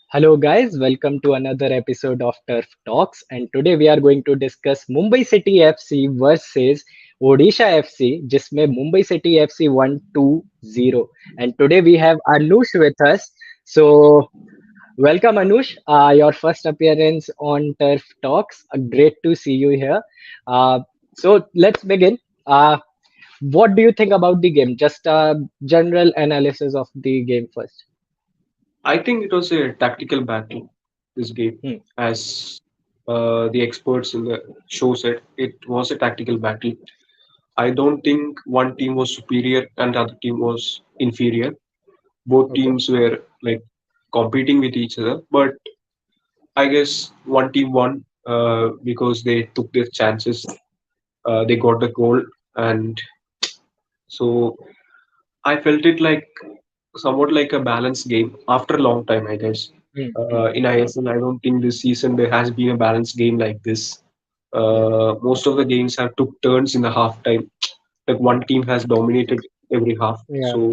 Hello, guys. Welcome to another episode of Turf Talks. And today we are going to discuss Mumbai City FC versus Odisha FC, जिसमें Mumbai City FC 1-2-0. And today we have Anush with us. So, welcome, Anush. Your first appearance on Turf Talks. Great to see you here. So, let's begin. What do you think about the game? Just a general analysis of the game first. I think it was a tactical battle, this game. Hmm. As the experts in the show said, it was a tactical battle. I don't think one team was superior and the other team was inferior. Both Okay. teams were like competing with each other, but I guess one team won because they took their chances. They got the goal, and so I felt it like somewhat like a balanced game after a long time, I guess. Hmm. Hmm. In ISL, I don't think this season there has been a balanced game like this. Yeah. Most of the games have took turns in the half time. Like one team has dominated every half. Yeah. So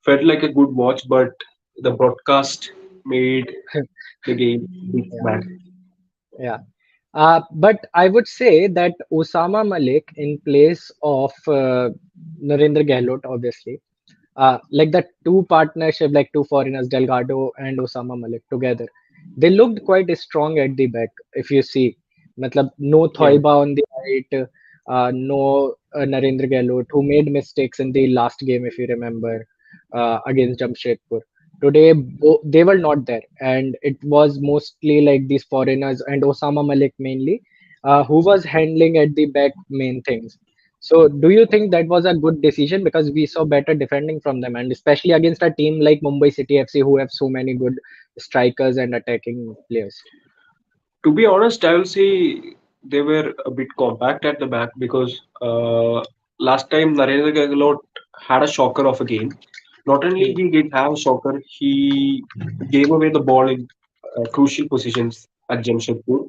felt like a good watch, but the broadcast made the game a bit Yeah. bad. Yeah. But I would say that Osama Malik in place of Narendra Gehlot, obviously, like the two partnership, like two foreigners, Delgado and Osama Malik together, they looked quite strong at the back. If you see, matlab, no Yeah. Thoiba on the right, no Narendra Gehlot, who made mistakes in the last game, if you remember, against Jamshedpur. Today, they were not there, and it was mostly like these foreigners and Osama Malik mainly, who was handling at the back main things. So, do you think that was a good decision because we saw better defending from them, and especially against a team like Mumbai City FC, who have so many good strikers and attacking players? To be honest, I will say they were a bit compact at the back because last time Narendra Gaglot had a shocker of a game. Not only Hmm. he did have a shocker, he gave away the ball in crucial positions at Jamshedpur. Hmm.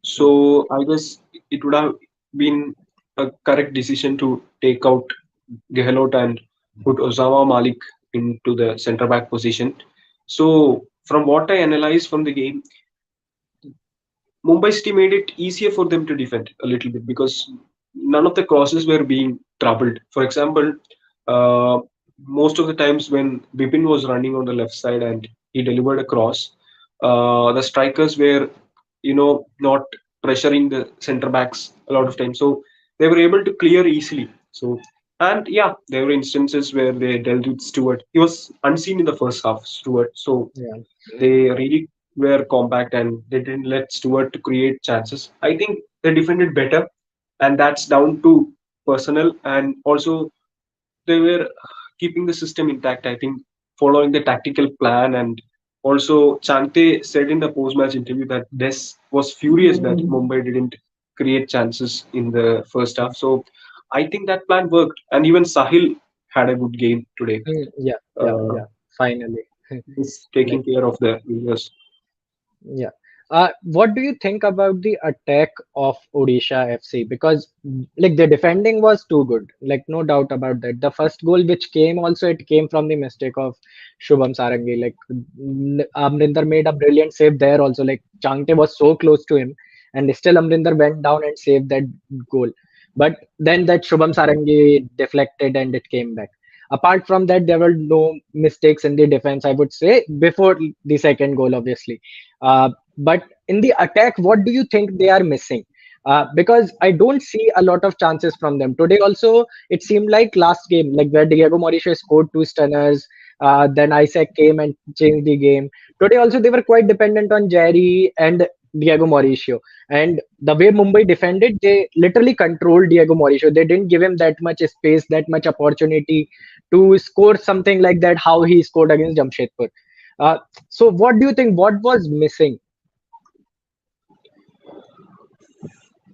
So I guess it would have been a correct decision to take out Gehlot and put Osama Malik into the centre back position. So from what I analyzed from the game, Mumbai City made it easier for them to defend a little bit because none of the crosses were being troubled. For example, uh, most of the times when Bipin was running on the left side and he delivered a cross, the strikers were, not pressuring the centre backs a lot of times. So they were able to clear easily. So, and yeah, there were instances where they dealt with Stewart. He was unseen in the first half, Stewart. So Yeah. they really were compact and they didn't let Stewart to create chances. I think they defended better, and that's down to personnel and also they were keeping the system intact. I think following the tactical plan and also Chante said in the post-match interview that Des was furious that Mumbai didn't create chances in the first half. So I think that plan worked, and even Sahil had a good game today. Yeah. Yeah. Uh, Yeah. Finally. he's taking Like, care of the users. yeah. What do you think about the attack of Odisha FC? Because like the defending was too good, like no doubt about that. The first goal which came also it came from the mistake of Shubham Sarangi. Like Amrinder made a brilliant save there also. Like Changte was so close to him, and still Amrinder went down and saved that goal. But then that Shubham Sarangi deflected and it came back. Apart from that, there were no mistakes in the defense, I would say, before the second goal, obviously. But in the attack, what do you think they are missing? Because I don't see a lot of chances from them. Today also, it seemed like last game, like where Diego Mauricio scored two stunners, then Isaac came and changed the game. Today also, they were quite dependent on Jerry and Diego Mauricio. And the way Mumbai defended, they literally controlled Diego Mauricio. They didn't give him that much space, that much opportunity to score something like that, how he scored against Jamshedpur. Uh, so, what do you think? What was missing?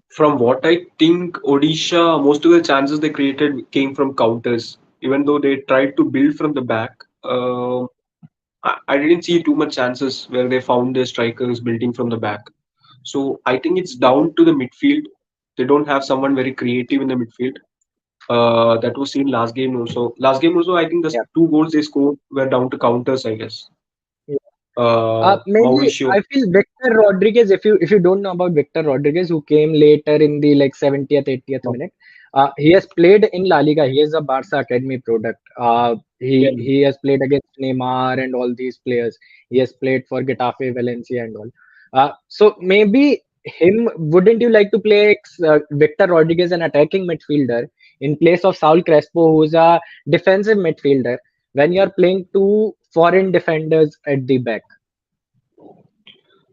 From what I think, Odisha, most of the chances they created came from counters. Even though they tried to build from the back, I didn't see too much chances where they found their strikers building from the back. So I think it's down to the midfield. They don't have someone very creative in the midfield. That was seen last game also. Last game also, I think the Yeah. two goals they scored were down to counters, I guess. Mainly, Mauricio. I feel Victor Rodriguez. If you don't know about Victor Rodriguez, who came later in the like 70th, 80th Yeah, minute, he has played in La Liga. He is a Barca academy product. yeah. He has played against Neymar and all these players. He has played for Getafe, Valencia, and all. So maybe him. Wouldn't you like to play Victor Rodriguez, an attacking midfielder, in place of Saul Crespo, who's a defensive midfielder, when you're playing two foreign defenders at the back?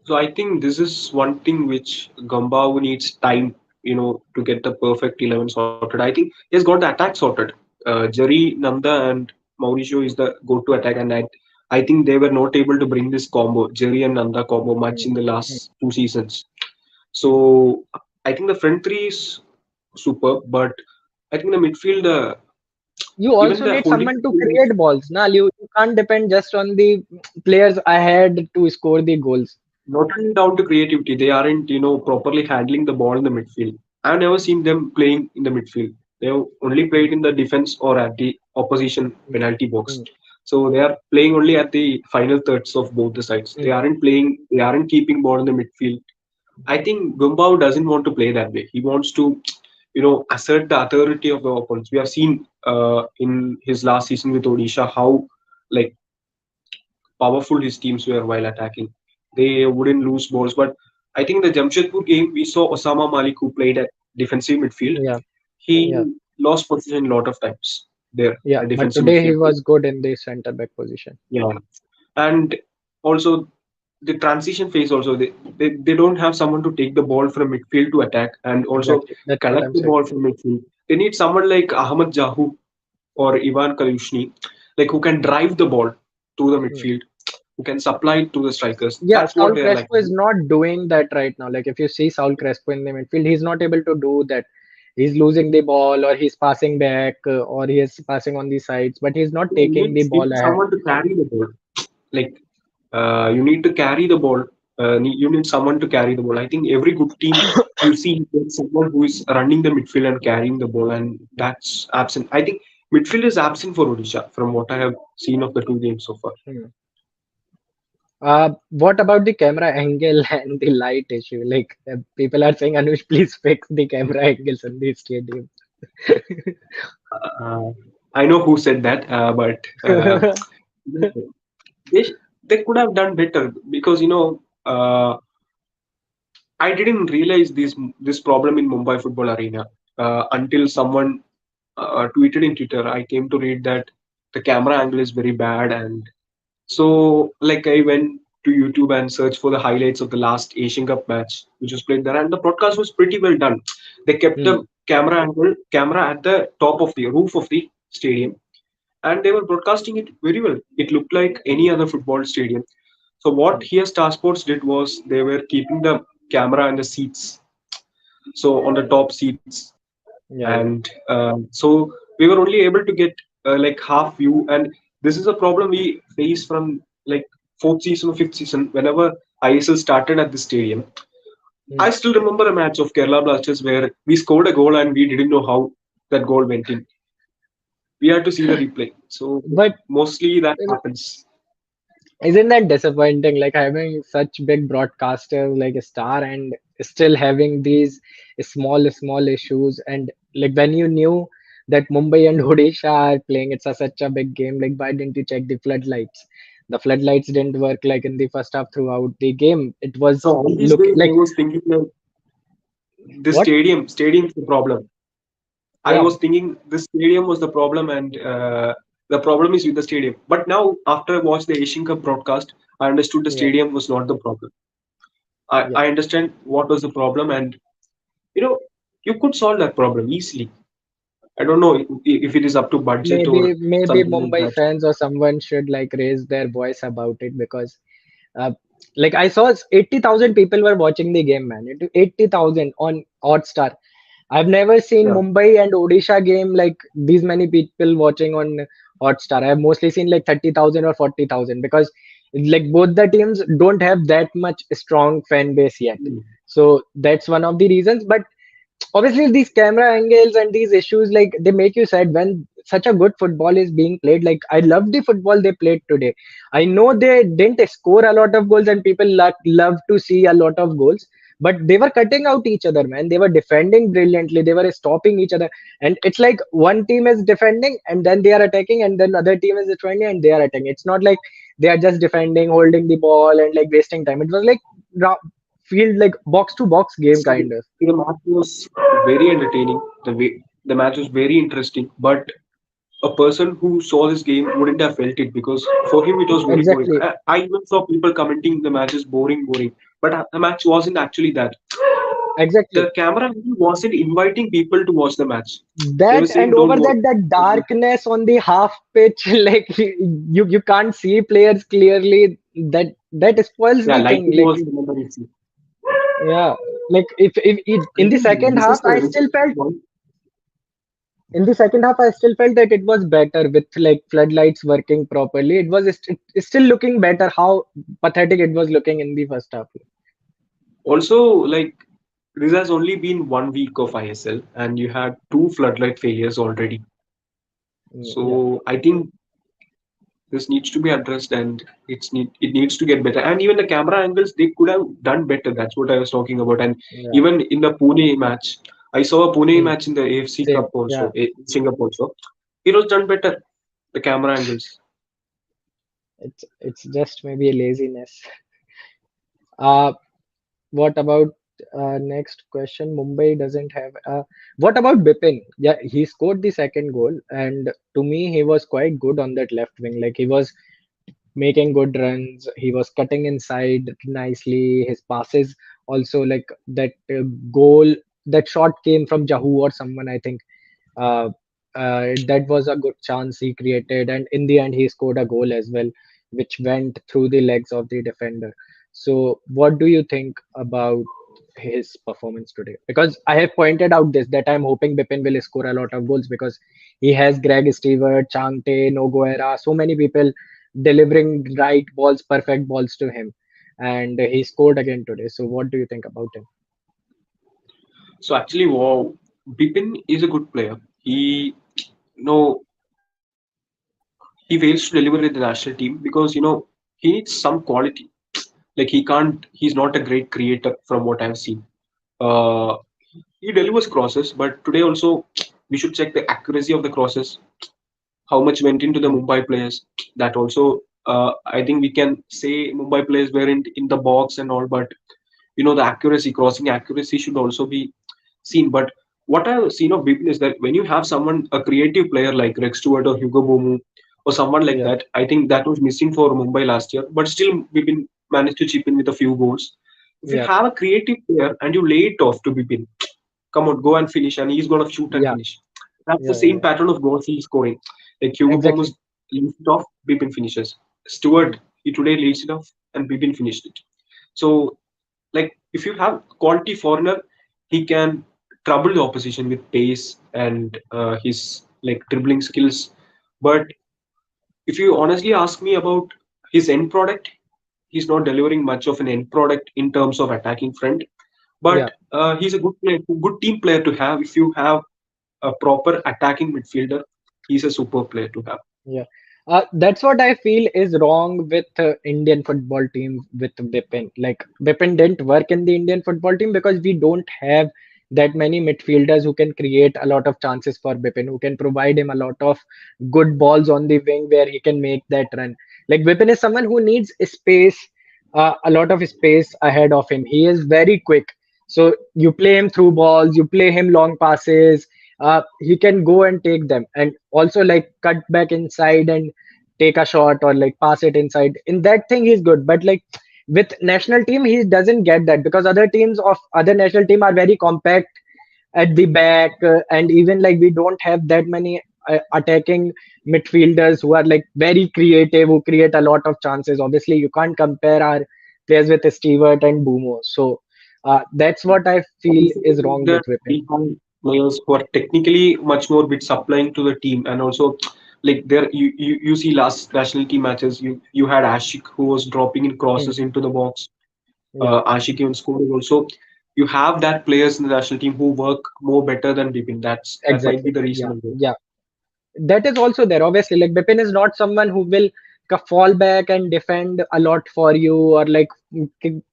So I think this is one thing which Gumbau needs time, to get the perfect 11 sorted. I think he has got the attack sorted. Jerry, Nanda, and Mauricio is the go-to attack, and I think they were not able to bring this combo, Jerry and Nanda combo, much Mm, in the mm, last 2 seasons. mm. So I think the front three is superb, but I think the midfield, You even also the need holding someone to midfield, create balls. Now you can't depend just on the players ahead to score the goals. not only down to creativity, they aren't, properly handling the ball in the midfield. I've never seen them playing in the midfield. They've only Mm, played in the defense or at the opposition mm, penalty box. mm, So they are playing only at the final thirds of both the sides. They mm. aren't playing, they aren't keeping ball in the midfield. I think Gumbau doesn't want to play that way. He wants to, assert the authority of the opponents. We have seen in his last season with Odisha how like powerful his teams were while attacking. They wouldn't lose balls. But I think in the Jamshedpur game, we saw Osama Malik, who played at defensive midfield. Yeah, yeah, He lost position a lot of times there yeah. at But defensive today he midfield. was good in the center back position. Yeah. And also the transition phase also, they don't have someone to take the ball from midfield to attack and also Exactly. That's what collect I'm the saying. ball from midfield. They need someone like Ahmad Jahu or Ivan Kalushny, like who can drive the ball to the Mm. midfield, who can supply it to the strikers. Yeah, That's what Saul they are like. Crespo is not doing that right now. Like if you see Saul Crespo in the midfield, he's not able to do that. He's losing the ball, or he's passing back, or he is passing on the sides, but he's not You taking the need ball ahead. someone to carry the ball. Like you need to carry the ball. You need someone to carry the ball. I think every good team you see there's someone who is running the midfield and carrying the ball, and that's absent. I think midfield is absent for Odisha from what I have seen of the two games so far. Hmm. What about the camera angle and the light issue? Like people are saying, Anush, please fix the camera angles in the stadium. Uh, I know who said that, but they they could have done better because I didn't realize this problem in Mumbai football arena until someone tweeted in Twitter. I came to read that the camera angle is very bad, and so like I went to YouTube and searched for the highlights of the last Asian Cup match which was played there, and the broadcast was pretty well done. They kept Hmm. the camera at the top of the roof of the stadium, and they were broadcasting it very well. It looked like any other football stadium. So what Hmm. here Star Sports did was they were keeping the camera in the seats, so on the top seats, Yeah, yeah. and so we were only able to get like half view, and this is a problem we face from like fourth season or fifth season. Whenever ISL started at the stadium, Hmm. I still remember a match of Kerala Blasters where we scored a goal and we didn't know how that goal went in. We had to see the replay. So But mostly that happens. isn't that disappointing? Like having such big broadcasters like a Star and still having these small issues. And like when you knew that Mumbai and Odisha are playing, it's such a big game. Like why didn't you check the floodlights? The floodlights didn't work like in the first half throughout the game. It So was all these look days I like was thinking like the what? stadium's the problem. I Yeah, was thinking the stadium was the problem, and the problem is with the stadium. But now, after I watched the Asian Cup broadcast, I understood the yeah, stadium was not the problem. yeah. I understand what was the problem, and you know, you could solve that problem easily. I don't know if it is up to budget or Maybe something like Mumbai that. fans or someone should like raise their voice about it because uh, like I saw 80,000 people were watching the game, man. 80,000 on Hotstar. I've never seen Yeah. Mumbai and Odisha game like these many people watching on Hotstar. I've mostly seen like 30,000 or 40,000 because like both the teams don't have that much strong fan base yet. Hmm. So that's one of the reasons. But obviously these camera angles and these issues like they make you sad when such a good football is being played. Like I love the football they played today. I know they didn't score a lot of goals, and people love to see a lot of goals. But they were cutting out each other, man. They were defending brilliantly. They were stopping each other, and it's like one team is defending, and then they are attacking, and then other team is defending, and they are attacking. It's not like they are just defending, holding the ball, and like wasting time. It was like ra- field like box to box game So kind of. the match was very entertaining. The match was very interesting, but a person who saw this game wouldn't have felt it because for him it was very boring. Exactly, I even saw people commenting the match is boring, boring, but the match wasn't actually that. exactly. The camera really wasn't inviting people to watch the match. They were That, and saying, over "Don't watch." that darkness on the half pitch, like you can't see players clearly. That spoils Yeah, the thing. lighting Like was another issue. yeah, like if I in the think second this half, is the reason why. I still felt that it was better with like floodlights working properly. It's still looking better. How pathetic it was looking in the first half. Also, like this has only been 1 week of ISL, and you had two floodlight failures already. Yeah, So I think this needs to be addressed, and it needs to get better. And even the camera angles, they could have done better. That's what I was talking about. And yeah. even in the Pune match, I saw a Pune Hmm. match in the AFC Same. Cup also, Yeah, Singapore also. It was done better. The camera angles. it's just maybe a laziness. Uh, What about next question? Mumbai doesn't have. What about Bipin? Yeah, he scored the second goal, and to me, he was quite good on that left wing. Like he was making good runs. He was cutting inside nicely. His passes also like that goal. That shot came from Jahu or someone, I think. Uh, that was a good chance he created, and in the end, he scored a goal as well, which went through the legs of the defender. So, what do you think about his performance today? Because I have pointed out this that I'm hoping Bipin will score a lot of goals because he has Greg Stewart, Changte, Noguera, so many people delivering right balls, perfect balls to him, and he scored again today. So, what do you think about him? So actually, wow, Bipin is a good player. No, he fails to deliver with the national team because he needs some quality. Like he's not a great creator from what I've seen. Uh, he delivers crosses, but today also we should check the accuracy of the crosses. How much went into the Hmm. Mumbai players? That also, I think we can say Mumbai players were in the box and all, but the accuracy, crossing accuracy should also be seen. But what I've seen of Bipin is that when you have someone, a creative player like Rex Stewart or Hugo Bomu or someone like Yeah, that, I think that was missing for Mumbai last year. But still, Bipin managed to chip in with a few goals. If you yeah, have a creative player and you lay it off to Bipin, come on, go and finish, and he's going to shoot and yeah, finish. That's the yeah, yeah, same yeah. pattern of goals he's scoring. Like Hugo Exactly. Bomus leads it off, Bipin finishes. Stewart, he today leads it off, and Bipin finished it. So like if you have quality foreigner, he can trouble the opposition with pace and his like dribbling skills. But if you honestly ask me about his end product, he's not delivering much of an end product in terms of attacking front. Yeah. But he's a good player, good team player to have. If you have a proper attacking midfielder, he's a super player to have. Yeah, that's what I feel is wrong with Indian football team with Bipin. Like Bipin didn't work in the Indian football team because we don't have that many midfielders who can create a lot of chances for Bipin, who can provide him a lot of good balls on the wing where he can make that run. Like Bipin is someone who needs space, a lot of space ahead of him. He is very quick. So you play him through balls, you play him long passes, he can go and take them and also like cut back inside and take a shot or like pass it inside. In that thing he's good, but like with national team he doesn't get that because other teams of other national team are very compact at the back, and even like we don't have that many attacking midfielders who are like very creative, who create a lot of chances. Obviously you can't compare our players with Stewart and Bumo. So that's what I feel Also, is wrong that with Vipin. we have players who are technically much more bit supplying to the team, and also like there you see last national team matches, you had Ashik who was dropping in Hmm. crosses into the box. Yeah. Ashik even scored also. You have that players in the national team who work more better than Bipin. That might be Exactly. the reason Yeah. as well. Yeah. that is also there. Obviously, like Bipin is not someone who will fall back and defend a lot for you, or like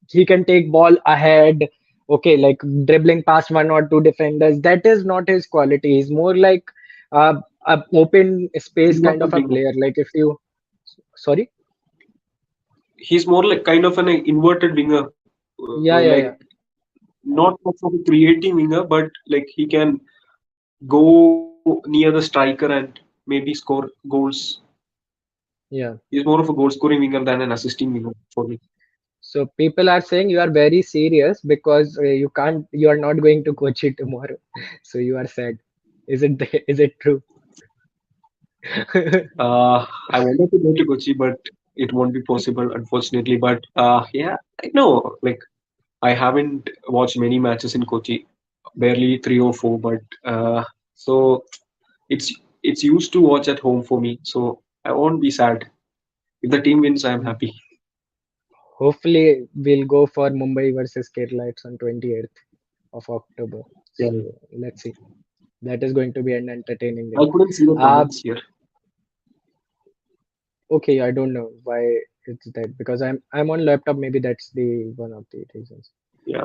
he can take ball ahead. Okay, like dribbling past one or two defenders. That is not his quality. He's more like a open space kind of Inverted a winger. player. Like if you, sorry, He's more like kind of an inverted winger, yeah, yeah, like yeah, not much of a creating winger, but like he can go near the striker and maybe score goals. yeah. He's more of a goal scoring winger than an assisting winger for me. So people are saying you are very serious because you are not going to Kochi tomorrow. So you are sad. Is it is it true? I wanted to go to Kochi, but it won't be possible, unfortunately. But yeah, I know. Like I haven't watched many matches in Kochi, barely three or four. But so it's it's used to watch at home for me. So I won't be sad if the team wins. I'm happy. Hopefully, we'll go for Mumbai versus Kerala. It's on 28th of October. Yeah, So let's see. That is going to be an entertaining I game. couldn't see the Uh, comments here. okay, I don't know why it's that because I'm on laptop. Maybe that's the one of the reasons. Yeah,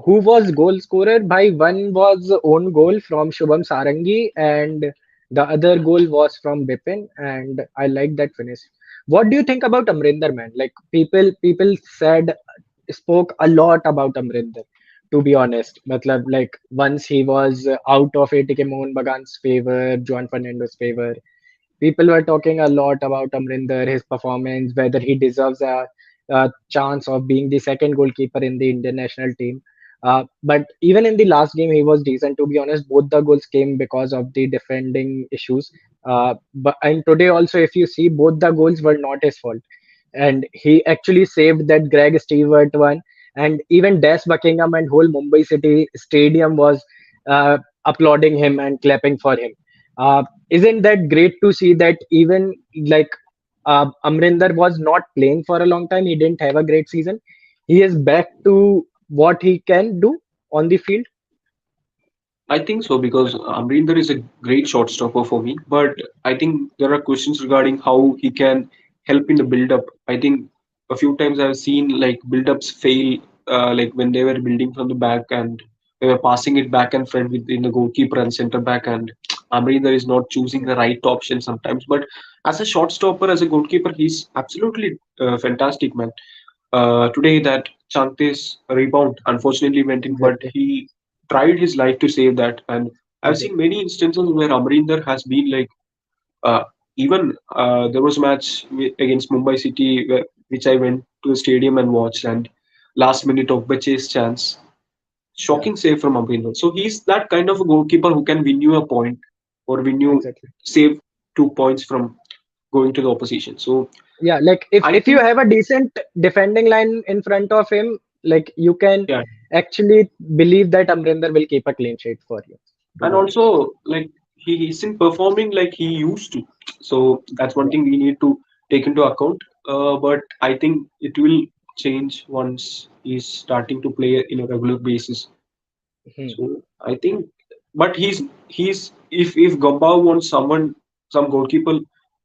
Who was goal scorer? By one was own goal from Shubham Sarangi, and the other goal was from Bipin. And I like that finish. What do you think about Amrinder, man? Like people said spoke a lot about Amrinder. To be honest, matlab, like once he was out of ATK Mohun Bagan's favor, Juan Fernando's favor, people were talking a lot about Amrinder, his performance, whether he deserves a chance of being the second goalkeeper in the Indian national team. But even in the last game, he was decent. To be honest, both the goals came because of the defending issues. But and today also, if you see, both the goals were not his fault, and he actually saved that Greg Stewart one, and even Des Buckingham and whole Mumbai City stadium was applauding him and clapping for him. Isn't that great to see that even like Amrinder was not playing for a long time, he didn't have a great season. He is back to what he can do on the field. I think so because Amrinder is a great shot stopper for me. But I think there are questions regarding how he can help in the build up. I think a few times I've seen like build ups fail, like when they were building from the back and they were passing it back and front within the goalkeeper and center back, and Amrinder is not choosing the right option sometimes. But as a shot stopper, as a goalkeeper, he's absolutely fantastic, man. Today that Chante's rebound unfortunately went in, but Exactly. he tried his life to save that. And I've seen Exactly. many instances where Amrinder has been like, uh, even there was a match against Mumbai City which I went to the stadium and watched, and last minute Ogbeche's chance, Yeah. shocking save from Amrinder. So he's that kind of a goalkeeper who can win you a point or win you Exactly. save 2 points from going to the opposition. So Yeah. Like if I if you think, have a decent defending line in front of him, like you can yeah. actually believe that Amrinder will keep a clean sheet for you. To And be honest. also like he isn't performing like he used to, so that's one Yeah. thing we need to take into account. But I think it will change once he's starting to play in a regular basis. Hmm. So I think, but he's if Gamba wants someone, some goalkeeper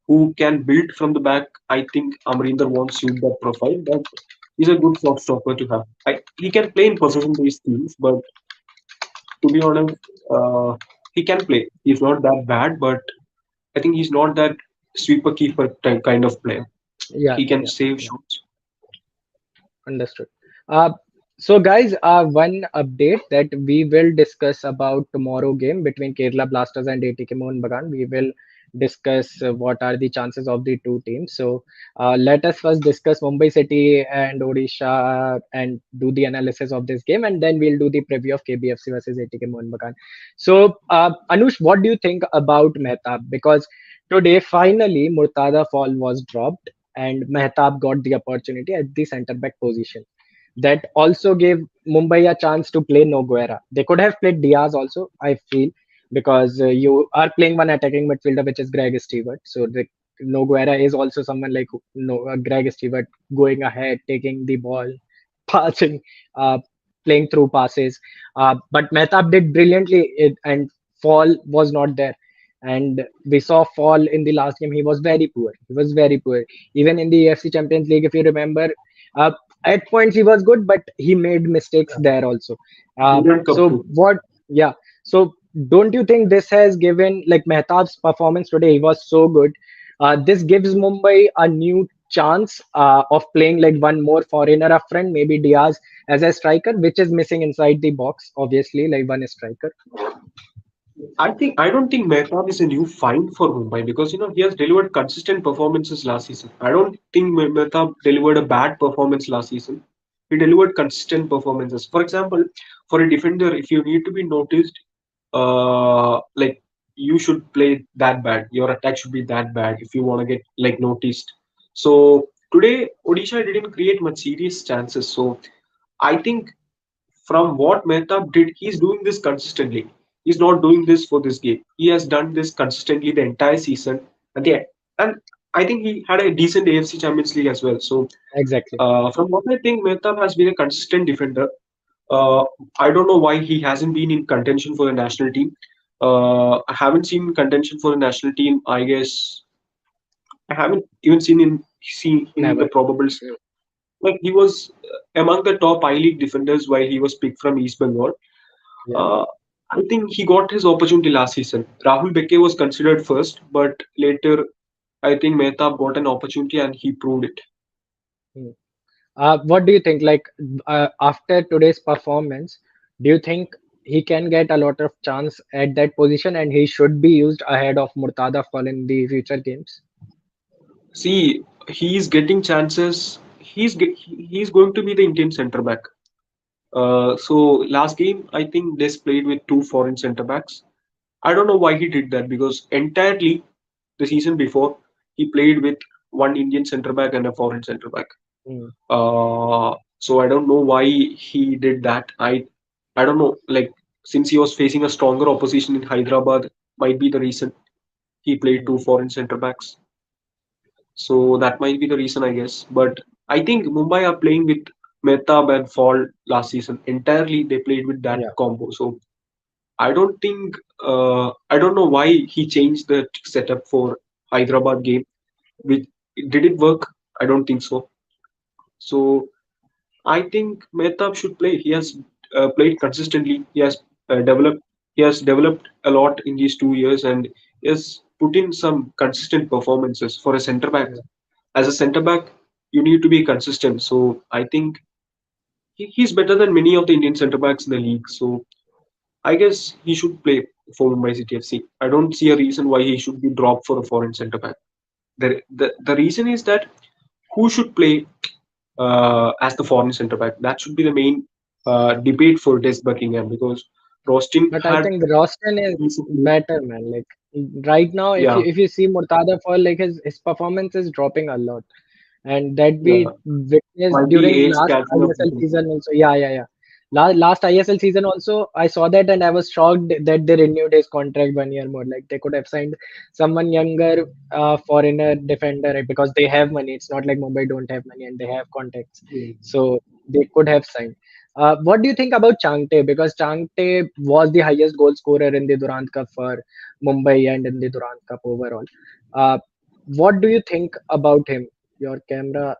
who can build from the back, I think Amrinder won't suit that profile, but he's a good shot stopper to have. He can play in possession based teams, but to be honest, he can play. He's not that bad, but I think he's not that sweeper keeper type kind of player. Yeah. He can Yeah. save Yeah. shots. Understood. Uh, so guys, one update that we will discuss about tomorrow game between Kerala Blasters and ATK Mohun Bagan. We will discuss what are the chances of the two teams. So let us first discuss Mumbai City and Odisha and do the analysis of this game, and then we'll do the preview of KBFC versus ATK Mohun Bagan. So Anush, what do you think about Mehtab? Because today finally Murtada Fall was dropped and Mehtab got the opportunity at the centre back position. That also gave Mumbai a chance to play Noguera. They could have played Diaz also, I feel, because you are playing one attacking midfielder, which is Greg Stewart. So the Noguera is also someone like no, Greg Stewart going ahead, taking the ball, passing, uh, playing through passes. But Mehtab did brilliantly, and Fall was not there. and we saw fall in the last game. He was very poor. He was very poor. Even in the AFC Champions League, if you remember, uh, at points he was good, but he made mistakes there also. Didn't come So through. what? Yeah. So don't you think this has given, like, Mehtab's performance today? He was so good. This gives Mumbai a new chance of playing like one more foreigner up front, maybe Diaz as a striker, which is missing inside the box. Obviously, like one striker. I don't think Mehtab is a new find for Mumbai because he has delivered consistent performances last season. I don't think Mehtab delivered a bad performance last season. He delivered consistent performances. For example, for a defender, if you need to be noticed, like you should play that bad. Your attack should be that bad if you want to get like noticed. So today, Odisha didn't create much serious chances. So I think from what Mehtab did, he's doing this consistently. He's not doing this for this game. He has done this consistently the entire season. And I think he had a decent AFC Champions League as well. So Exactly. from what I think, Mehtab has been a consistent defender. Uh, I don't know why he hasn't been in contention for the national team. I haven't seen contention for the national team. I guess I haven't even seen in the Never. probables. Mm. Like he was among the top I League defenders while he was picked from East Bengal. Yeah. Uh, I think he got his opportunity last season. Rahul Beke was considered first, but later I think Mehtab got an opportunity and he proved it. Mm. What do you think? Like, after today's performance, do you think he can get a lot of chance at that position, and he should be used ahead of Murtada Fall in the future games? See, he's getting chances. He's going to be the Indian centre back. So last game, I think they played with two foreign centre backs. I don't know why he did that because entirely the season before he played with one Indian centre back and a foreign centre back. Mm. So I don't know why he did that. I don't know. Like since he was facing a stronger opposition in Hyderabad, might be the reason he played two Mm. foreign centre backs. So that might be the reason, I guess. But I think Mumbai are playing with Mehtab and Fall last season. Entirely, they played with that Yeah. combo. So I don't think. I don't know why he changed the setup for Hyderabad game. Which did it work? I don't think so. So I think Mehtab should play. He has played consistently. Developed. He has developed a lot in these 2 years, and he has put in some consistent performances for a centre back. Yeah. As a centre back, you need to be consistent. So I think he's better than many of the Indian centre backs in the league. So I guess he should play for Mumbai City FC. I don't see a reason why he should be dropped for a foreign centre back. The reason is that who should play as the foreign centre back? That should be the main debate for Des Buckingham because Rostin But I had think Roston is recently, better, man. Like, right now, if yeah, you see Murtada Fall, like his performance is dropping a lot, and that yeah, we witnessed might be during age last catching up with ISL him. season also. Yeah, yeah, yeah. Last ISL season also, I saw that and I was shocked that they renewed his contract 1 year more. Like, they could have signed someone younger, foreigner defender, right? Because they have money. It's not like Mumbai don't have money and they have contacts, Mm. so they could have signed. What do you think about Changte? Because Changte was the highest goal scorer in the Durant Cup for Mumbai and in the Durant Cup overall. Uh, what do you think about him? Your camera.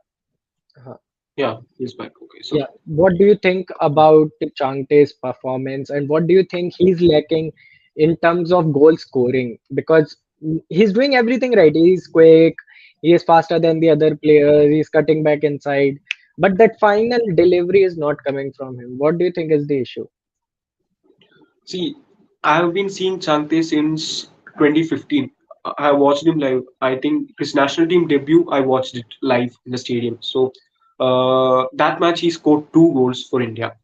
uh, Yeah, he's back. Okay, so Yeah. What do you think about Changte's performance, and what do you think he's lacking in terms of goal scoring? Because he's doing everything right. He's quick. He is faster than the other players. He's cutting back inside. But that final delivery is not coming from him. What do you think is the issue? see, I have been seeing Chante since 2015. I watched him live. I think his national team debut, I watched it live in the stadium. So that match, he scored two goals for India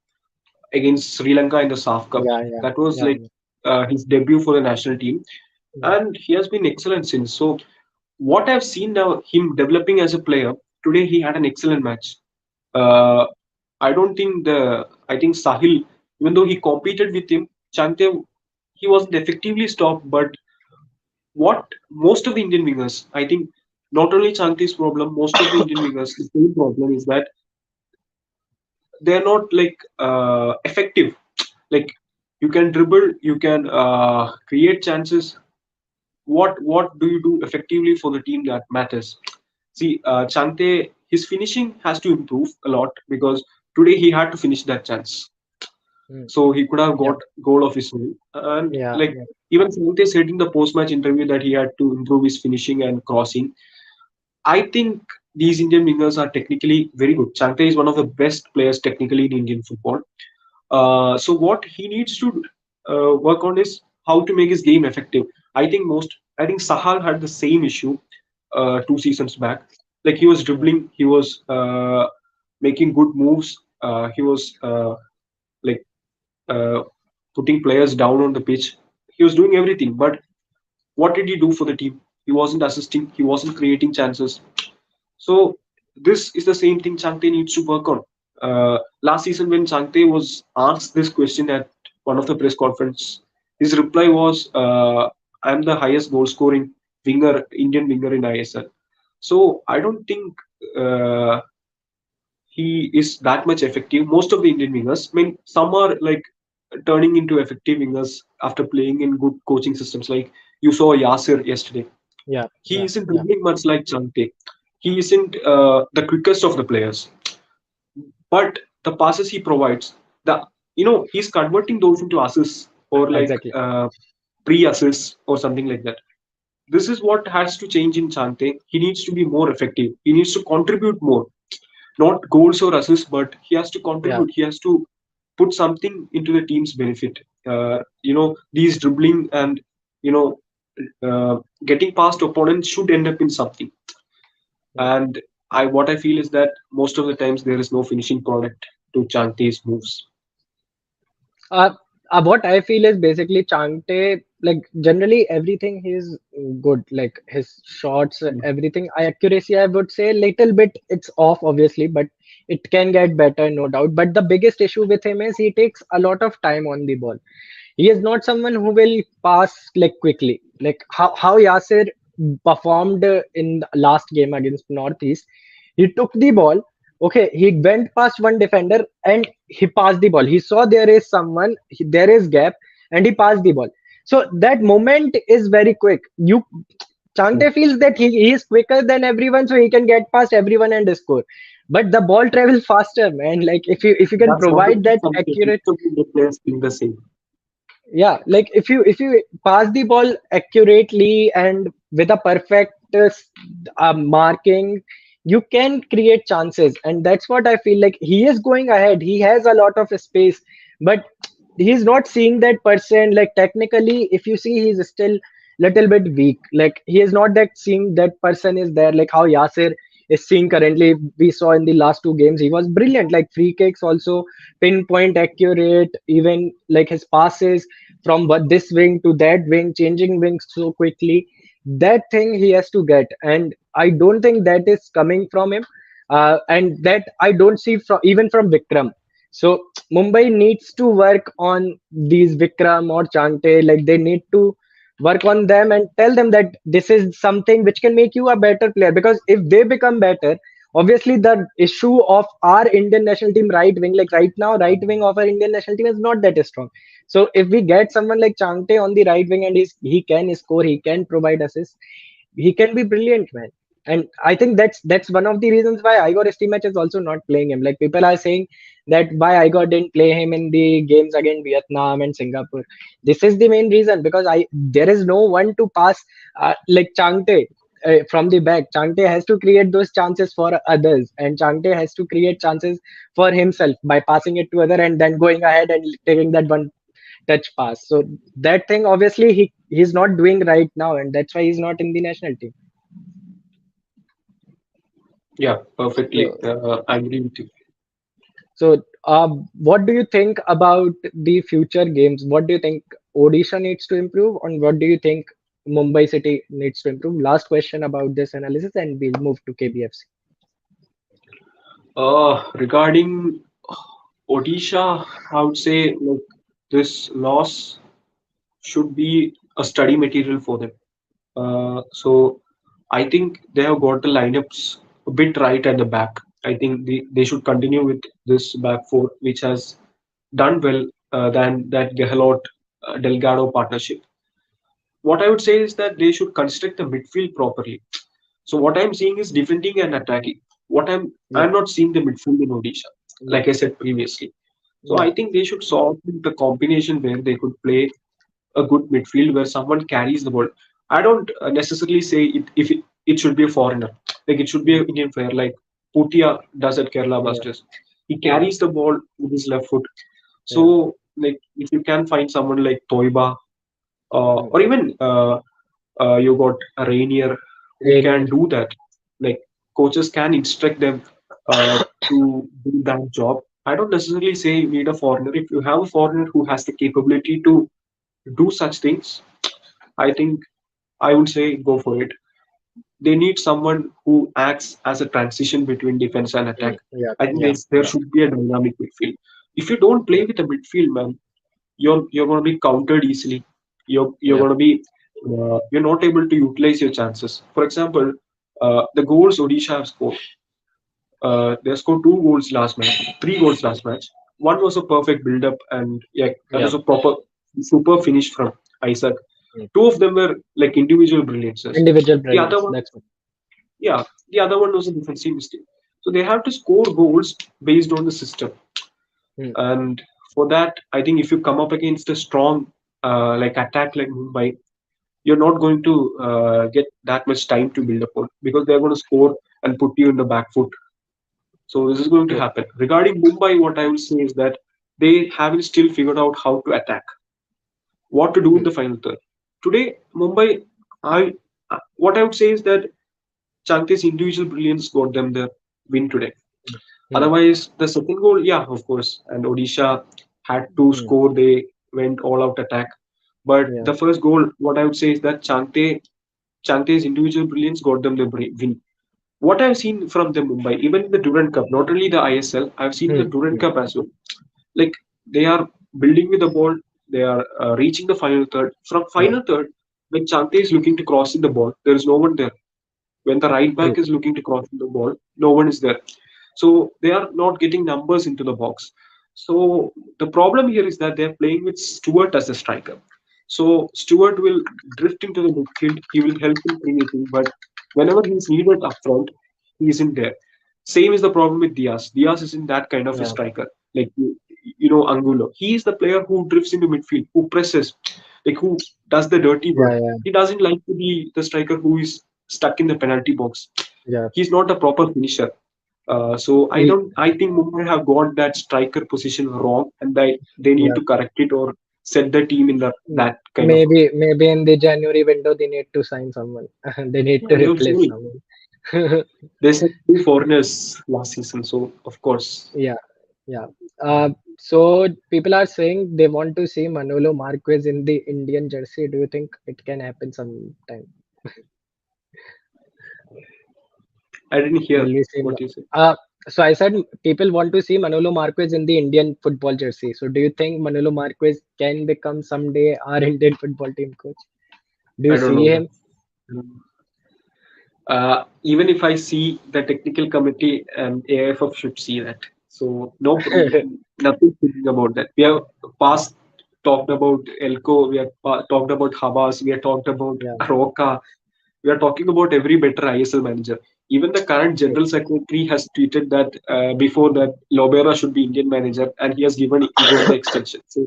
against Sri Lanka in the SAF Cup. Yeah, yeah, That was yeah, like his debut for the national team, yeah, and he has been excellent since. So what I've seen now, him developing as a player. Today, he had an excellent match. Uh, I don't think I think Sahil, even though he competed with him, Chante, he wasn't effectively stopped. But what most of the Indian wingers, I think, not only Chante's problem, most of the Indian wingers, the same problem is that they're not like effective. Like you can dribble, you can create chances, what do you do effectively for the team that matters? See, Chante, his finishing has to improve a lot because today he had to finish that chance, Mm. so he could have Yeah, got goal of his own. And yeah, like even Chante said in the post-match interview that he had to improve his finishing and crossing. I think these Indian wingers are technically very good. Chante is one of the best players technically in Indian football. So what he needs to work on is how to make his game effective. I think Sahal had the same issue 2 seasons back. Like he was yeah, dribbling, he was making good moves, he was like uh, putting players down on the pitch. He was doing everything, but what did he do for the team? He wasn't assisting, he wasn't creating chances. So this is the same thing Changte needs to work on. Last season, when Changte was asked this question at one of the press conference, his reply was, "I'm the highest goal scoring winger, Indian winger in ISL." So I don't think uh, he is that much effective. Most of the Indian wingers, I mean, some are like turning into effective wingers after playing in good coaching systems. Like you saw Yasir yesterday, yeah, he yeah, isn't yeah, dribbling much like Chante. He isn't the quickest of the players, but the passes he provides, the he's converting those into assists or like exactly. pre-assists or something like that. This is what has to change in Chante. He needs to be more effective. He needs to contribute more, not goals or assists, but he has to Yeah. contribute. He has to put something into the team's benefit. These dribbling and you know getting past opponents should end up in something. Mm. And what I feel is that most of the times there is no finishing product to Chante's moves. Uh, what I feel is basically Chante, like generally everything he's good, like his shots, everything. Accuracy, I would say, little bit it's off, obviously, but it can get better, no doubt. But the biggest issue with him is he takes a lot of time on the ball. He is not someone who will pass like quickly. Like how Yasir performed in the last game against Northeast. He took the ball. Okay, he went past one defender and he passed the ball. He saw there is someone, there is gap, and he passed the ball. So that moment is very quick. You Chante feels that he is quicker than everyone, so he can get past everyone and score. But the ball travels faster, man. Like if you can That's not the provide that something. accurate, Most of the players think the same. yeah, like if you pass the ball accurately and with a perfect marking, you can create chances, and that's what I feel like. He is going ahead, he has a lot of space, but he's not seeing that person. Like technically, if you see, he's still little bit weak. Like he is not that seeing that person is there, like how Yasir is seeing currently. We saw in the last two games he was brilliant, like free kicks also pinpoint accurate, even like his passes from this wing to that wing, changing wings so quickly. That thing he has to get, and I don't think that is coming from him, and that I don't see from even from Vikram. So Mumbai needs to work on these Vikram or Chante. Like they need to work on them and tell them that this is something which can make you a better player. Because if they become better, obviously the issue of our Indian national team right wing, like right now, right wing of our Indian national team is not that strong. So if we get someone like Changte on the right wing and he can score, he can provide assists, he can be brilliant, man. And I think that's one of the reasons why Igor Stimac is also not playing him. Like people are saying that why Igor didn't play him in the games against Vietnam and Singapore. This is the main reason, because I there is no one to pass like Changte. From the back, Changte has to create those chances for others, and Changte has to create chances for himself by passing it to other and then going ahead and taking that one touch pass. So that thing obviously he's not doing right now, and that's why he's not in the national team. Yeah, perfectly. So I agree with you. what do you think about the future games? What do you think Odisha needs to improve, and what do you think Mumbai City needs to improve? Last question about this analysis, and we'll move to KBFC. Regarding Odisha, I would say like this loss should be a study material for them. So I think they have got the lineups a bit right at the back. I think they should continue with this back four, which has done well than that Gehlot Delgado partnership. what I would say is that they should construct the midfield properly. So what I'm seeing is defending and attacking. What I'm Yeah, not seeing the midfield in Odisha, yeah, like I said previously. So yeah, I think they should solve the combination where they could play a good midfield where someone carries the ball. I don't necessarily say it should be a foreigner. Like it should be an Indian player, like Putia does at Kerala yeah, Blasters. He yeah, carries the ball with his left foot. yeah. So like if you can find someone like Toiba, Mm. or even you got a Rainier who can Rainier. do that. Like coaches can instruct them to do that job. I don't necessarily say you need a foreigner. If you have a foreigner who has the capability to do such things, I think I would say go for it. They need someone who acts as a transition between defense and attack. Yeah, I think yeah, there yeah, should be a dynamic midfield. If you don't play yeah, with a midfield, man, you're going to be countered easily. You're yeah, going to be you're not able to utilize your chances. For example, the goals Odisha have scored. They scored two goals last match, three goals last match. One was a perfect build-up, and yeah, that yeah. was a proper, super finish from Isaac. Mm. Two of them were like individual brilliances. Individual The other brilliance. one, That's what. yeah, the other one was a defensive mistake. So they have to score goals based on the system, Mm. and for that, I think if you come up against a strong like attack like Mumbai, you're not going to get that much time to build upon because they're going to score and put you in the back foot. So this is going to Yeah. happen. Regarding Mumbai, what I will say is that they haven't still figured out how to attack, what to do in Mm. the final third. Today, Mumbai, I what I would say is that Chante's individual brilliance got them the win today. Mm. Otherwise, the second goal, yeah, of course, and Odisha had to Mm. score. They went all out attack. But Yeah. the first goal, what I would say is that Chante's individual brilliance got them the win. What I've seen from the Mumbai, even in the Durand Cup, not only the ISL, I've seen the Mm. Durand Mm. Cup as well. Like they are building with the ball, they are reaching the final third. From Yeah. final third, when Chante is looking to cross in the ball, there is no one there. When the right True. back is looking to cross in the ball, no one is there. So they are not getting numbers into the box. So the problem here is that they are playing with Stewart as a striker. So Stewart will drift into the midfield. He will help in creating, but whenever he's needed up front, he isn't there. Same is the problem with Diaz. Diaz isn't that kind of a Yeah. striker. Like Angulo. He is the player who drifts into midfield, who presses, like who does the dirty work. Yeah. Yeah. He doesn't like to be the striker who is stuck in the penalty box. Yeah. He's not a proper finisher. So I He- don't. I think Mumbai have got that striker position wrong, and they need yeah. to correct it or set the team in Mm. that kind of. Maybe in the January window they need to sign someone. They need Yeah, to they have replace Zuri. someone. They sent two foreigners last season, so of course Yeah. Yeah. So people are saying they want to see Manolo Marquez in the Indian jersey. Do you think it can happen sometime? I didn't hear Will we see? what you said. So I said people want to see Manolo Marquez in the Indian football jersey. So do you think Manolo Marquez can become someday our Indian football team coach? Do you I don't see know, man. him? Even if I see the technical committee and AIFF should see that. So no, nothing thinking about that. We have past talked about Elko. We have talked about Havas. We have talked about Yeah, Roca. We are talking about every better ISL manager. Even the current true. general secretary has tweeted that before that Lobera should be Indian manager, and he got the extension. So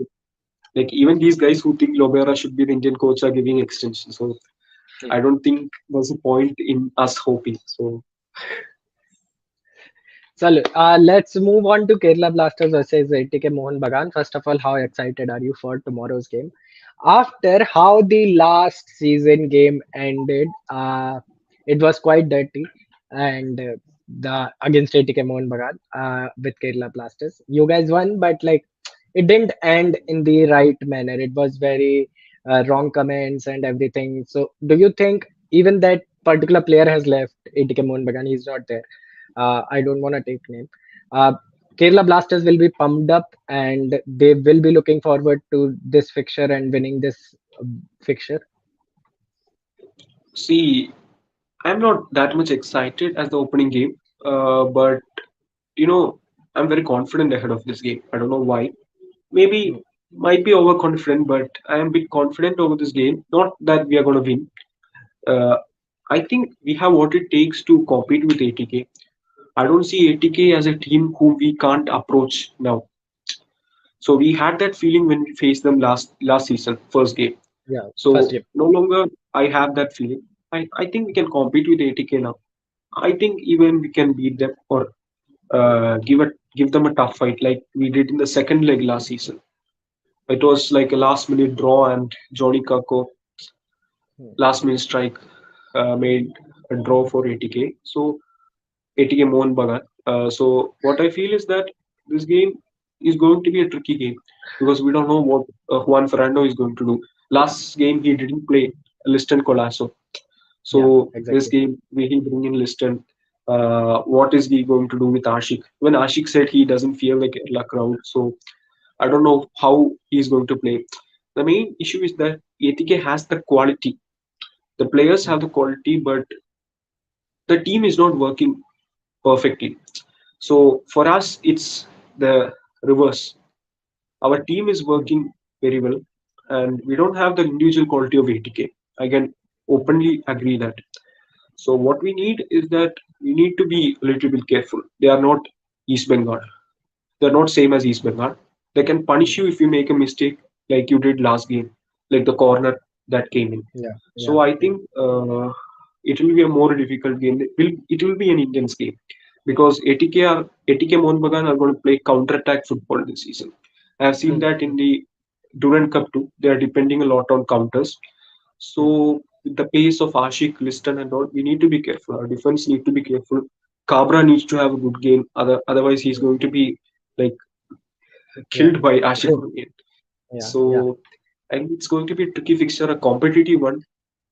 like even these guys who think Lobera should be the Indian coach are giving extension. So Hmm. I don't think there's a point in us hoping. So So let's move on to Kerala Blasters versus ATK Mohan Bagan. First of all, how excited are you for tomorrow's game? After how the last season game ended, it was quite dirty, and the against ATK Mohan Bagan with Kerala Blasters, you guys won, but like it didn't end in the right manner. It was very wrong comments and everything. So, do you think even that particular player has left ATK Mohan Bagan? He's not there. I don't want to take name. Uh, Kerala Blasters will be pumped up and they will be looking forward to this fixture and winning this fixture. see, I'm not that much excited as the opening game, but you know, I'm very confident ahead of this game. I don't know why. Maybe Hmm. Might be overconfident, but I am a bit confident over this game. Not that we are going to win. Uh, I think we have what it takes to compete with ATK. I don't see ATK as a team whom we can't approach now. So we had that feeling when we faced them last season, first game. Yeah, first So game. no longer I have that feeling. I think we can compete with ATK now. I think even we can beat them or give them a tough fight like we did in the second leg last season. It was like a last minute draw and Johnny Kako Hmm. last minute strike made a draw for ATK. So ATK Mohan Bagan. So what I feel is that this game is going to be a tricky game because we don't know what Juan Fernando is going to do. Last game he didn't play Liston Colasso. Yeah, So this exactly. game will he bring in Liston? What is he going to do with Ashik? When Ashik said he doesn't feel like a crowd, so I don't know how he's going to play. The main issue is that ATK has the quality. The players Hmm. have the quality, but the team is not working perfectly. So for us, it's the reverse. Our team is Hmm. working very well, and we don't have the individual quality of ATK. I can openly agree that. So what we need is that we need to be a little bit careful. They are not East Bengal. They're not same as East Bengal. They can Hmm. punish you if you make a mistake, like you did last game, like the corner that came in. Yeah, So yeah, I yeah. think it will be a more difficult game. It will be an intense game because ATK Mohun Bagan are going to play counter attack football this season. I have seen Hmm. that in the Durand Cup too. They are depending a lot on counters. Hmm. So with the pace of Ashik, Liston, and all, we need to be careful. Our defense need to be careful. Cabra needs to have a good game. Otherwise, he's Hmm. going to be like Yeah. killed by Ashik only. Yeah, yeah. So I think it's going to be a tricky fixture, a competitive one.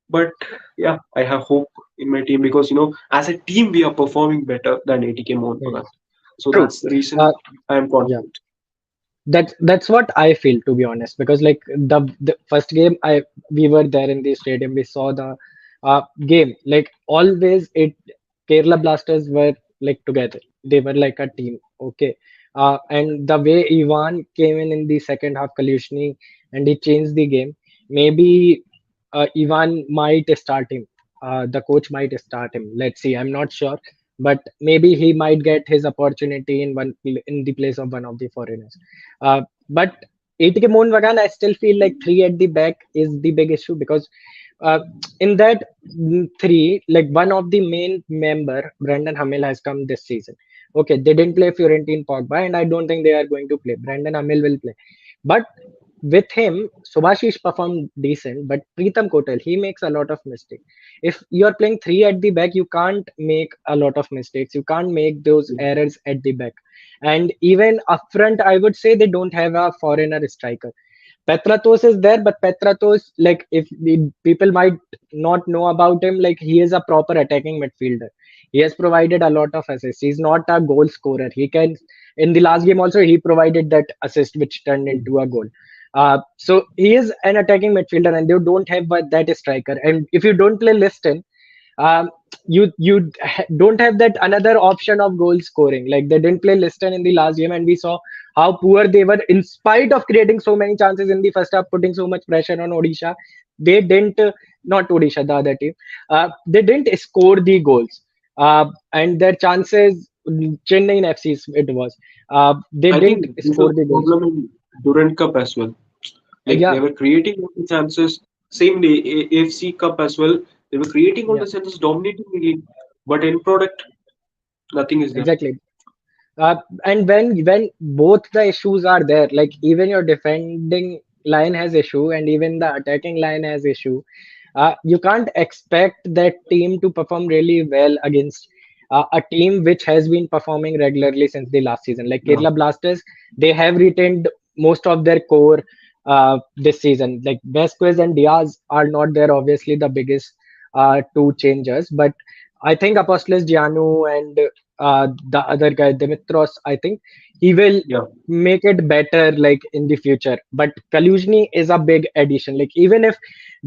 But yeah, I have hope in my team because as a team we are performing better than ATK Mohun Hmm. Bagan. So True. that's the reason Uh, I am yeah. confident. That's what I feel, to be honest, because like the first game we were there in the stadium, we saw the game. Like always, it Kerala Blasters were like together. They were like a team. Okay. And the way Ivan came in the second half, Kalushny, and he changed the game. Maybe Ivan might start him. The coach might start him. Let's see. I'm not sure, but maybe he might get his opportunity in the place of one of the foreigners. But ATK Mohun Bagan, I still feel like three at the back is the big issue because uh, in that three, like one of the main member, Brandon Hamel, has come this season. Okay, they didn't play Fiorentine Pogba, and I don't think they are going to play. Brandon Hamel will play, but with him, Subhashish performed decent, but Preetham Kotal, he makes a lot of mistakes. If you're playing three at the back, you can't make a lot of mistakes. You can't make those errors at the back. And even up front, I would say they don't have a foreigner striker. Petratos is there, but Petratos, like if the people might not know about him, like he is a proper attacking midfielder. He has provided a lot of assists. He's not a goal scorer. He can in the last game also he provided that assist which turned into a goal. So he is an attacking midfielder, and they don't have that striker. And if you don't play Liston, um, you don't have that another option of goal scoring. Like they didn't play Liston in the last game, and we saw how poor they were. In spite of creating so many chances in the first half, putting so much pressure on Odisha, they didn't. Not Odisha, the other team. They didn't score the goals. And their chances, Chennai FC's it was. They I didn't think this score was the the goals. problem in Durand Cup as well. Like they Yeah, were creating all the chances. Same day AFC Cup as well. They were creating all yeah, the chances, dominating the game, but in product, nothing is there. exactly. And when both the issues are there, like even your defending line has issue and even the attacking line has issue, you can't expect that team to perform really well against a team which has been performing regularly since the last season. Like Yeah. Kerala Blasters, they have retained most of their core this season. Like Vasquez and Diaz are not there, obviously the biggest two changers, but I think Apostolos Gianu and the other guy Dimitros, I think he will Yeah. make it better like in the future. But Kaluzhny is a big addition. Like even if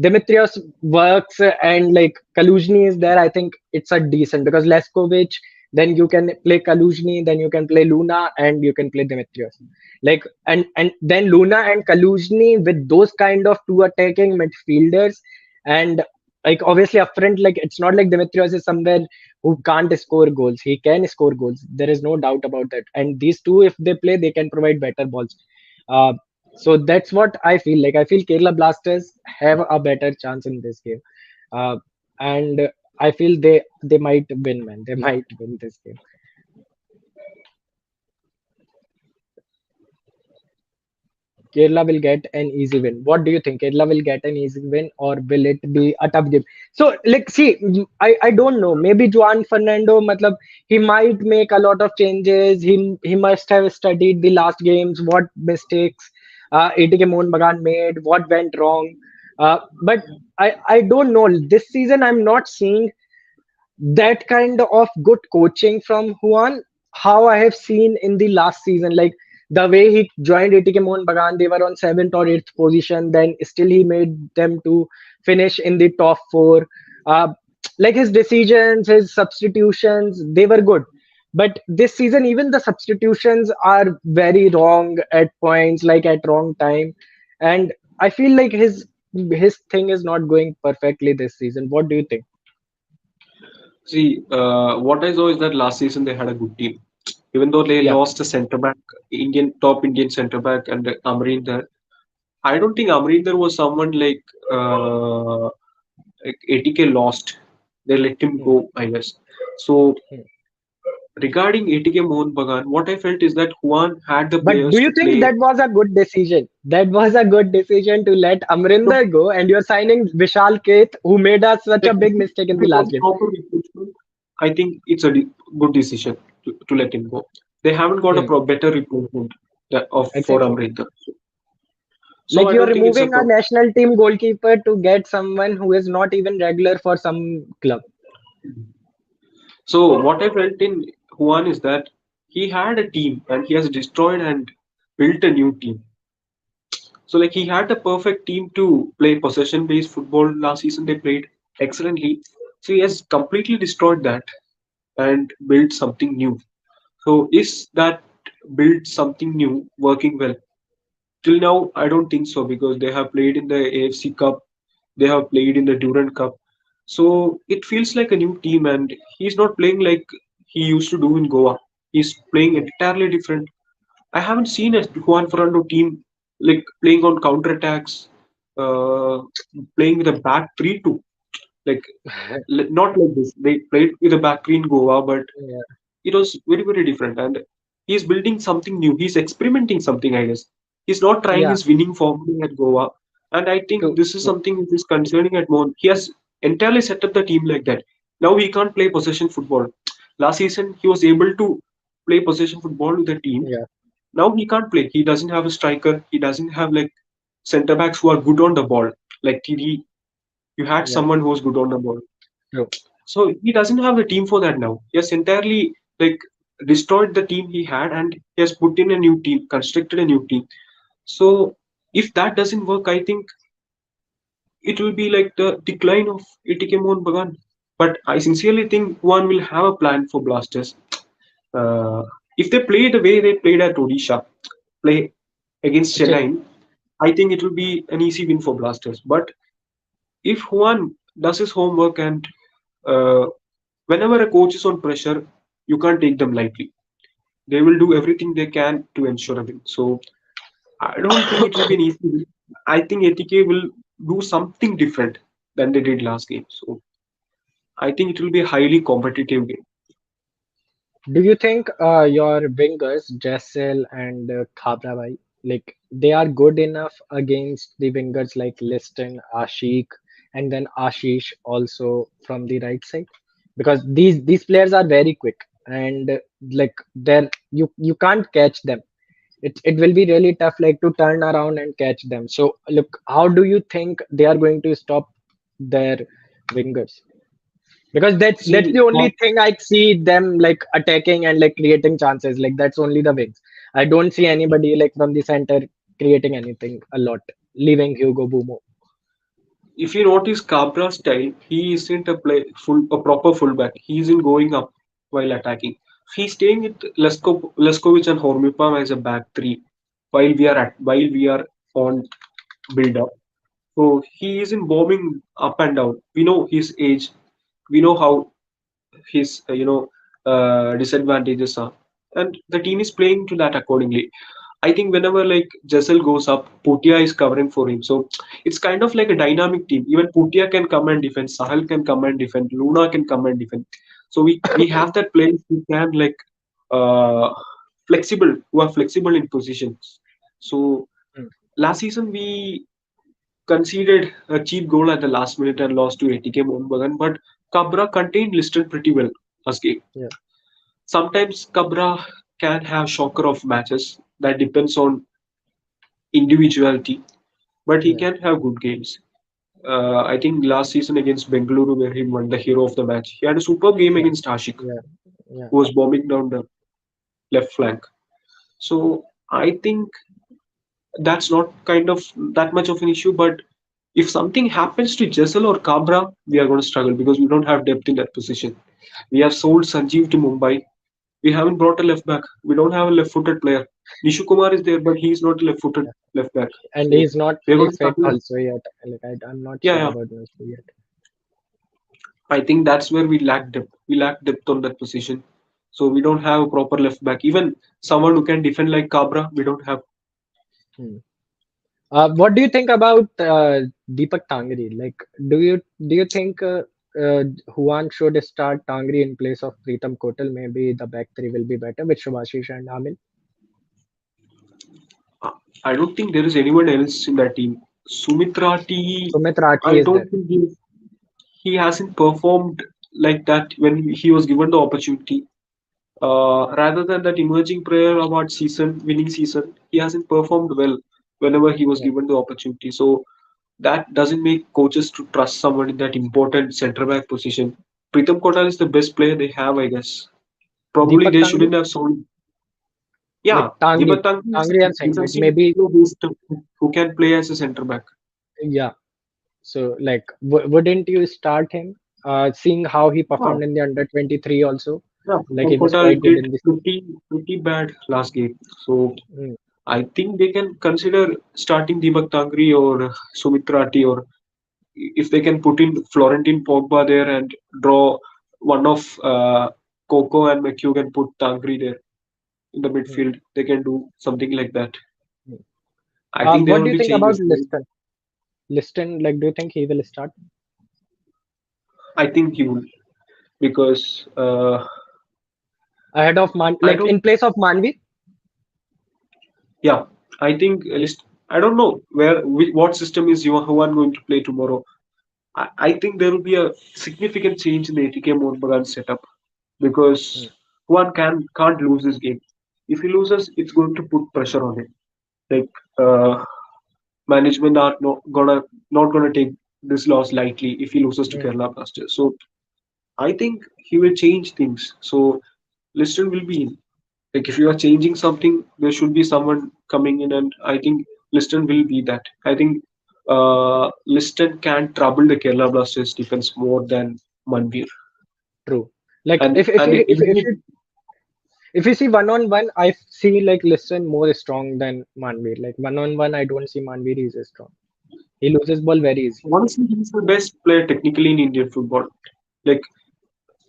Dimitrios works and like Kaluzhny is there, I think it's a decent because Leskovic then you can play Kaluzhny, then you can play Luna, and you can play Dimitrios. Like and then Luna and Kaluzhny with those kind of two attacking midfielders, and like obviously up front, like it's not like Dimitrios is somewhere who can't score goals. He can score goals. There is no doubt about that. And these two, if they play, they can provide better balls. Uh, so that's what I feel like. I feel Kerala Blasters have a better chance in this game. Uh, and I feel they might win, man. They might win this game. Kerala will get an easy win. What do you think? Kerala will get an easy win, or will it be a tough game? So, like, see, I don't know. Maybe Juan Fernando, matlab, he might make a lot of changes. He must have studied the last games, what mistakes ATK Mohun Bagan made, what went wrong. But I don't know. This season, I'm not seeing that kind of good coaching from Juan, how I have seen in the last season. Like the way he joined ATK Mohun Bagan, they were on seventh or eighth position. Then still he made them to finish in the top four. Uh, like his decisions, his substitutions, they were good. But this season, even the substitutions are very wrong at points, like at wrong time. And I feel like his thing is not going perfectly this season. What do you think? See, what I saw is that last season they had a good team. Even though they Yeah. lost a centre back, top Indian centre back, and Amrinder, I don't think Amrinder was someone like ATK lost. They let him Hmm. go, I guess. So Hmm. regarding ATK Mohun Bagan, what I felt is that Juan had the But do players you to think play. that was a good decision? That was a good decision to let No, Amrinder go, and you're signing Vishal Keth, who made us such a like, big mistake in if the it last was game. proper replacement, I think it's a good decision to let him go. They haven't got a Hmm. better replacement of for Exactly. Amrinder. So Like I you're don't think it's a removing a problem. national team goalkeeper to get someone who is not even regular for some club. So what I felt in Juan is that he had a team and he has destroyed and built a new team. So like he had the perfect team to play possession based football last season. They played excellently. So he has completely destroyed that and built something new. So is that built something new working well? Till now, I don't think so because they have played in the AFC Cup, they have played in the Durand Cup. So it feels like a new team, and he's not playing like he used to do in Goa. He's playing entirely different. I haven't seen a Juan Fernando team like playing on counter attacks, uh, playing with a back three too. Like not like this. They played with a back three in Goa, but Yeah, it was very very different. And he's building something new. He's experimenting something, I guess. He's not trying yeah, his winning formula at Goa, and I think true, this is true. something which is concerning at Mohun. He has entirely set up the team like that. Now he can't play possession football. Last season he was able to play possession football with the team. Yeah, Now he can't play. He doesn't have a striker. He doesn't have like centre backs who are good on the ball. Like TD, you had yeah, someone who was good on the ball. true. So he doesn't have a team for that now. He has entirely like destroyed the team he had and he has put in a new team, constructed a new team. So if that doesn't work, I think it will be like the decline of ATK Mohun Bagan. But I sincerely think one will have a plan for Blasters. Uh, if they play the way they played at Odisha, play against Check. Chennai, I think it will be an easy win for Blasters. But if Juan does his homework and uh, whenever a coach is on pressure, you can't take them lightly. They will do everything they can to ensure a win. So I don't think it will be an easy win. I think ATK will do something different than they did last game. So I think it will be a highly competitive game. Do you think your wingers, Jessel and Khabra, like they are good enough against the wingers like Liston, Ashik, and then Ashish also from the right side? Because these players are very quick and like you can't catch them. It will be really tough like to turn around and catch them. So look, how do you think they are going to stop their wingers? Because that's See, the only thing I see them like attacking and like creating chances. Like that's only the wings. I don't see anybody like from the center creating anything a lot, leaving Hugo Bumo. if you notice Cabra's style, he isn't a proper fullback. He isn't going up. while attacking. He's staying with Leskovic and Hormipam as a back three while we are on build up. So he isn't bombing up and down. We know his age. We know how his disadvantages are, and the team is playing to that accordingly. I think whenever like Jessel goes up, Putia is covering for him. So it's kind of like a dynamic team. Even Putia can come and defend, Sahal can come and defend, Luna can come and defend. So we have that players who can like uh, flexible, who are flexible in positions. So mm, last season we conceded a cheap goal at the last minute and lost to ATK Mohanbagan, but Cabra contained Liston pretty well last game. yeah, Sometimes Cabra can have shocker of matches that depends on individuality, but he yeah, can have good games. I think last season against Bengaluru, where he won the hero of the match, he had a superb game yeah, against Ashik, yeah, yeah. who was bombing down the left flank. So I think that's not kind of that much of an issue. But if something happens to Jessel or Cabra, we are going to struggle because we don't have depth in that position. We have sold Sanjeev to Mumbai. We haven't brought a left back. We don't have a left-footed player. Nishu Kumar is there, but he's not a left-footed left back. And So he's not we're fully going to fit struggle. also yet. Like I'm not Yeah, sure yeah. about Nusu yet. I think that's where we lack depth. We lack depth on that position. So we don't have a proper left back. Even someone who can defend like Cabra, we don't have. Hmm. What do you think about Deepak Tangri? Like, do you think Juan should start Tangri in place of Pritam Kotal? Maybe the back three will be better with Shubhashish and Amin. I don't think there is anyone else in that team. Sumitrati, Sumit Rathi I is there. don't think he hasn't performed like that when he was given the opportunity. Rather than that emerging player award season, winning season, he hasn't performed well whenever he was Yeah. given the opportunity. So that doesn't make coaches to trust someone in that important centre back position. Pritam Kotal is the best player they have, I guess. Probably Deepak they Tangri, shouldn't have sold. like Yeah, Tangri, Deepak Tangri Tangri I'm saying is a like maybe who can play as a centre back. yeah. So like wouldn't you start him? Seeing how he Yeah, performed in the under 23 also, yeah. like Pritam he was Kotal quite good did in this. pretty bad last game. So Mm, I think they can consider starting Deepak Tangri or Sumitrati, or if they can put in Florentin Pogba there and draw one of Coco and McHugh and put Tangri there in the mm, midfield, they can do something like that. mm. I think there What will do you be think about changes. Liston? Liston, like, do you think he will start? I think he will because Ahead of I like don't. in place of Manvi. Yeah, I think I don't know what system is Juan going to play tomorrow. I think there will be a significant change in the ATK Mohun setup Mm, because Juan can't lose this game. If he loses, it's going to put pressure on him. Like management are not gonna take this loss lightly if he loses to mm, Kerala Blasters. So I think he will change things. So Liston will be in. Like if you are changing something, there should be someone coming in, and I think Liston will be that. I think Liston can trouble the Kerala Blasters defense more than Manvir. true. Like And and if you see one on one, I see like Liston more strong than Manveer. Like one on one, I don't see Manveer is strong. He loses ball very easy. honestly, he's the best player technically in Indian football. Like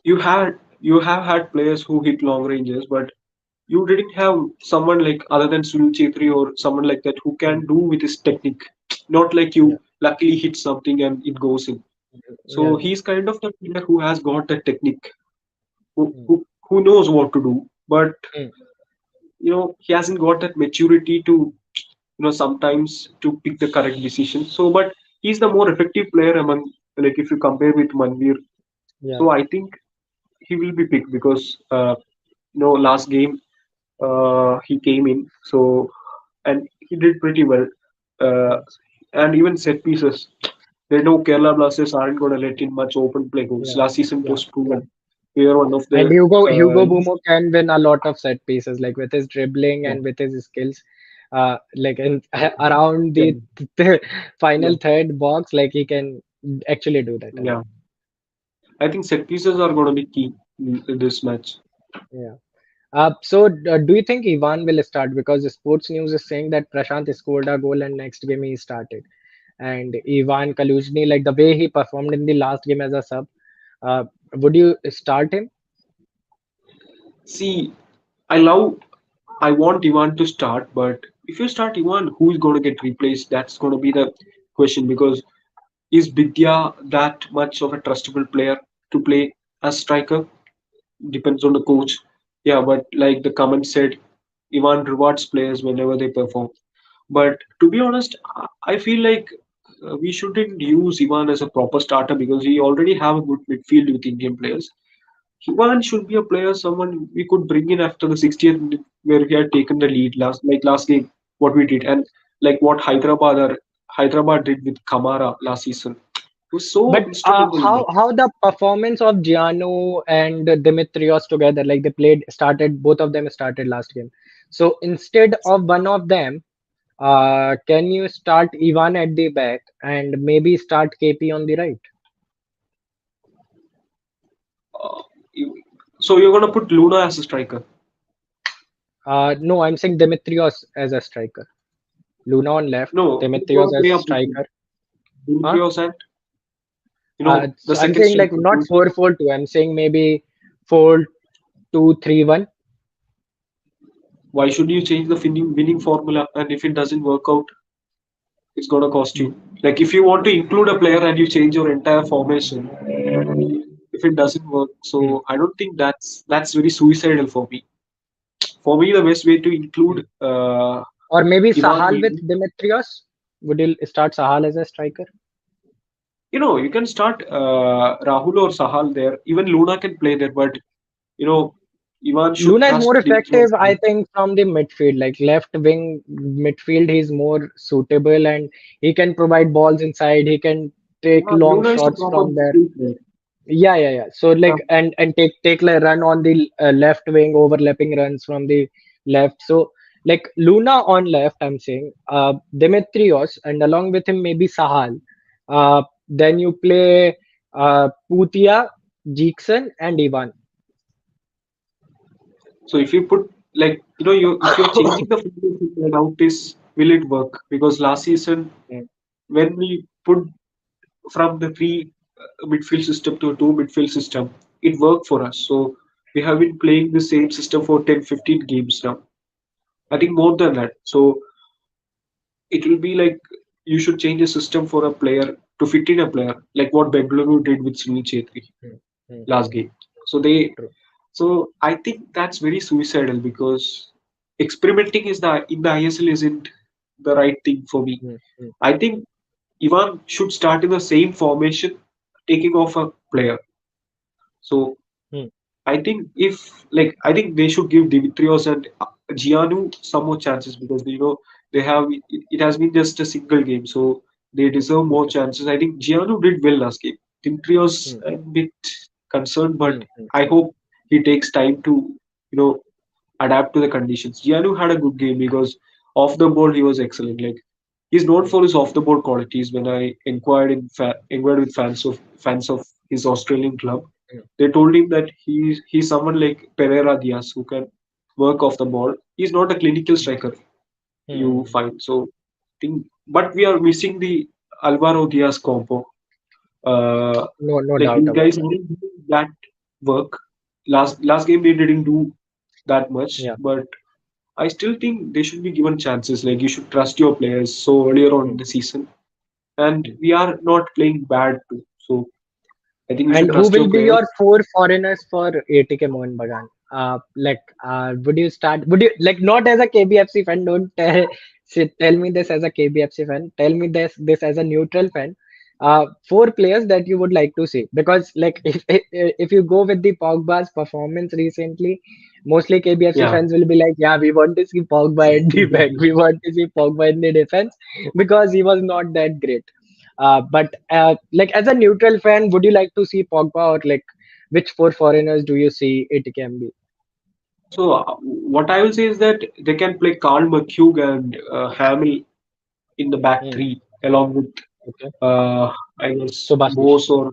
you have had players who hit long ranges, but you didn't have someone like other than Sunil Chetri or someone like that who Mm, can do with his technique. Not like yeah, you luckily hit something and it goes in. So yeah, he's kind of the player who has got that technique, who mm, who, who knows what to do, but mm, he hasn't got that maturity to sometimes to pick the correct decision. So, but he's the more effective player among, like if you compare with Manvir. yeah, So I think he will be picked because last game he came in, so and he did pretty well. Uh, mm, and even set pieces, they know Kerala Blasters aren't going to let in much open play goals. yeah, Last season it yeah, was true. proven. We are one of And the Hugo least. Bumo can win a lot of set pieces, like with his dribbling Yeah, and with his skills. Like in around yeah, the yeah, final third box, like he can actually do that. yeah. I think set pieces are going to be key. in this match. Yeah. Do you think Ivan will start? Because the sports news is saying that Prashant scored a goal and next game he started. And Ivan Kaluzhny, like the way he performed in the last game as a sub, uh, would you start him? See, I love, I want Ivan to start, but if you start Ivan, who is going to get replaced? That's going to be the question because is Bidya that much of a trustable player to play as striker? Depends on the coach. Yeah, but like the comment said, Ivan rewards players whenever they perform. But to be honest, I feel like we shouldn't use Ivan as a proper starter because we already have a good midfield with Indian players. Ivan should be a player, someone we could bring in after the 60th minute where we had taken the lead last game, what we did, and like what Hyderabad did with Kamara last season. It was so But instrumental in that. how the performance of Giannu and Dimitrios together, like they played, started, both of them started last game. So instead of one of them, can you start Ivan at the back and maybe start KP on the right? Uh, you- so you're gonna put Luna as a striker. No, I'm saying Dimitrios as a striker. Luna on left, No, who's Dimitrios gonna as play up with him? striker. Huh? Dimitrios and the So I'm second saying like striker. not 4-4-2. I'm saying maybe 4-2-3-1. Why should you change the winning formula? And if it doesn't work out, it's gonna cost you. Like if you want to include a player and you change your entire formation, if it doesn't work, Hmm. so I don't think that's very suicidal for me. For me, the best way to Hmm. include Or maybe Ivan Sahal will with be, Dimitrios. Would you start Sahal as a striker? you can start Rahul or Sahal there. Even Luna can play there, but you know, Ivan should Luna is more trust Dimitrios. effective, I think, from the midfield, like left wing midfield. He's more suitable and he can provide balls inside. He can take long Luna is the shots proper from there. midfield player. Yeah, yeah, yeah. So Yeah. like and take like run on the left wing, overlapping runs from the left. So like Luna on left, I'm saying, Demetrios, and along with him maybe Sahal. Then you play Putia, Jackson, and Ivan. So if you put like if you're changing the formation, doubt is will it work? Because last season Mm, when we put from the three midfield system to a two midfield system, it worked for us. So we have been playing the same system for 10-15 games now. I think more than that. So it will be like you should change a system for a player to fit in a player, like what Bengaluru did with Sunil Chetri mm, mm, last mm. game. So they True. so I think that's very suicidal because experimenting is the in the ISL isn't the right thing for me. Mm, mm, I think Ivan should start in the same formation, taking off a player. So mm, I think they should give Dimitrios and Giannu some more chances because they have it has been just a single game, so they deserve more okay. chances. I think Giannu did well last game. Dimitrios Mm, a bit concerned, but mm, mm, I hope he takes time to you know adapt to the conditions. Giannu had a good game because off the ball he was excellent. Like he's known mm, for his off the ball qualities. When I inquired with fans of his Australian club, mm, they told him that he's someone like Pereira Diaz who can work off the ball. He's not a clinical striker you mm. find. So think, but we are missing the Alvaro Diaz combo. Uh, No, no like doubt these about guys that. didn't do that work. Last game they didn't do that much, Yeah. but I still think they should be given chances. Like you should trust your players so earlier on in Mm, the season. And mm. we are not playing bad too. So I think you And should who trust your will be players. your four foreigners for ATK Mohan Bagan? Would you start? Would you like not as a KBFC fan? Don't tell me this as a KBFC fan. Tell me this as a neutral fan. Four players that you would like to see because like if you go with the Pogba's performance recently, mostly KBFC Yeah. fans will be like, yeah, we want to see Pogba at the back. We want to see Pogba in the defense because he was not that great. But like as a neutral fan, would you like to see Pogba or like which four foreigners do you see it can be? So what I will say is that they can play Carl McHugh and Hamill in the back Hmm, three along with okay. uh, I guess Subasic. Bose or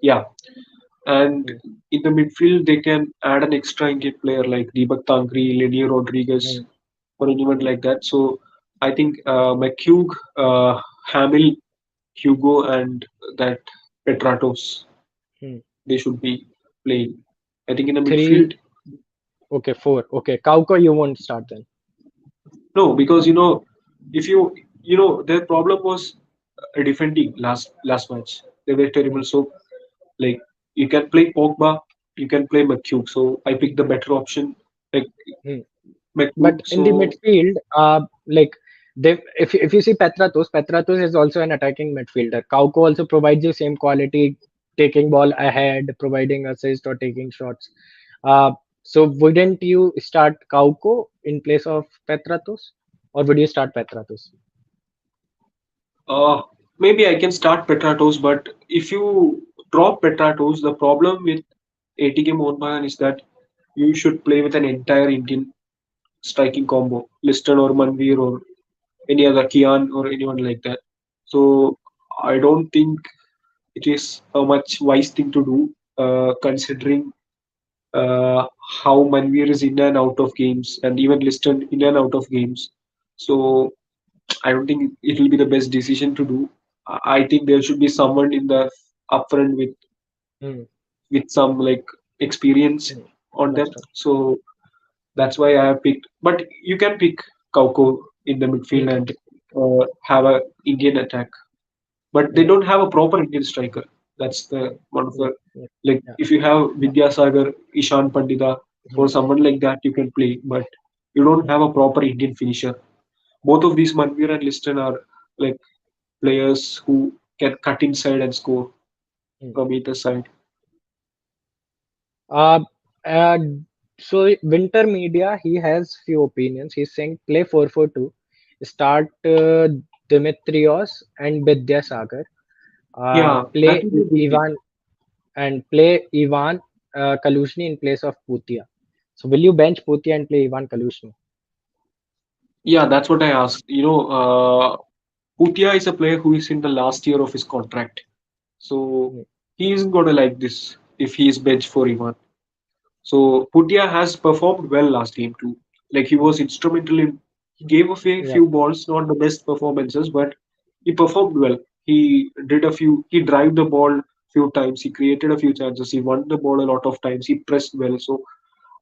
yeah. And mm, in the midfield, they can add an extra Indian player like Deepak Tangri, Lenny Rodriguez, mm, or anyone like that. So I think McHugh, Hamill, Hugo, and that Petratos, mm. they should be playing. I think in the Three. midfield, Okay, four. Okay, Kauko, you won't start then. no, because if their problem was defending last match. They were terrible. Mm, So like you can play Pogba, you can play McHugh. So I picked the better option, like mm. McHugh. But in the So midfield, like if you see Petratos is also an attacking midfielder. Kauko also provides the same quality, taking ball ahead, providing assist or taking shots. So wouldn't you start Kauko in place of Petratos, or would you start Petratos? uh, maybe I can start Petratos, but if you drop Petratos, the problem with ATK Mohun is that you should play with an entire Indian striking combo, Liston or Manveer or any other Kian or anyone like that. So I don't think it is a much wise thing to do, considering uh, how Manveer is in and out of games and even Liston in and out of games. So I don't think it will be the best decision to do. I think there should be someone in the upfront Hmm, with some like experience hmm, on them. that's true. So that's why I have picked. But you can pick Kauko in the midfield Hmm, and have a Indian attack. But they yeah, don't have a proper Indian striker. That's the one of yeah, the yeah, like yeah. if you have Vidyasagar, Ishan Pandita, Hmm, or someone like that, you can play. But you don't hmm, have a proper Indian finisher. Both of these Manveer and Liston are like players who can cut inside and score hmm. from either side. Uh, uh, so Winter Media, he has few opinions. He's saying play 4-4-2, start Dimitrios and Vidyasagar, Yeah, that play will be a good thing. Play Ivan Kalushny in place of Putia. So will you bench Putia and play Ivan Kalushny? Yeah, that's what I asked. Putia is a player who is in the last year of his contract, so Hmm, he isn't gonna like this if he is benched for Ivan. So Putia has performed well last game too. Like he hmm. was instrumental in. He gave away a Yeah, few balls, not the best performances, but he performed well. He did a few. He drove the ball few times. He created a few chances. He won the ball a lot of times. He pressed well. So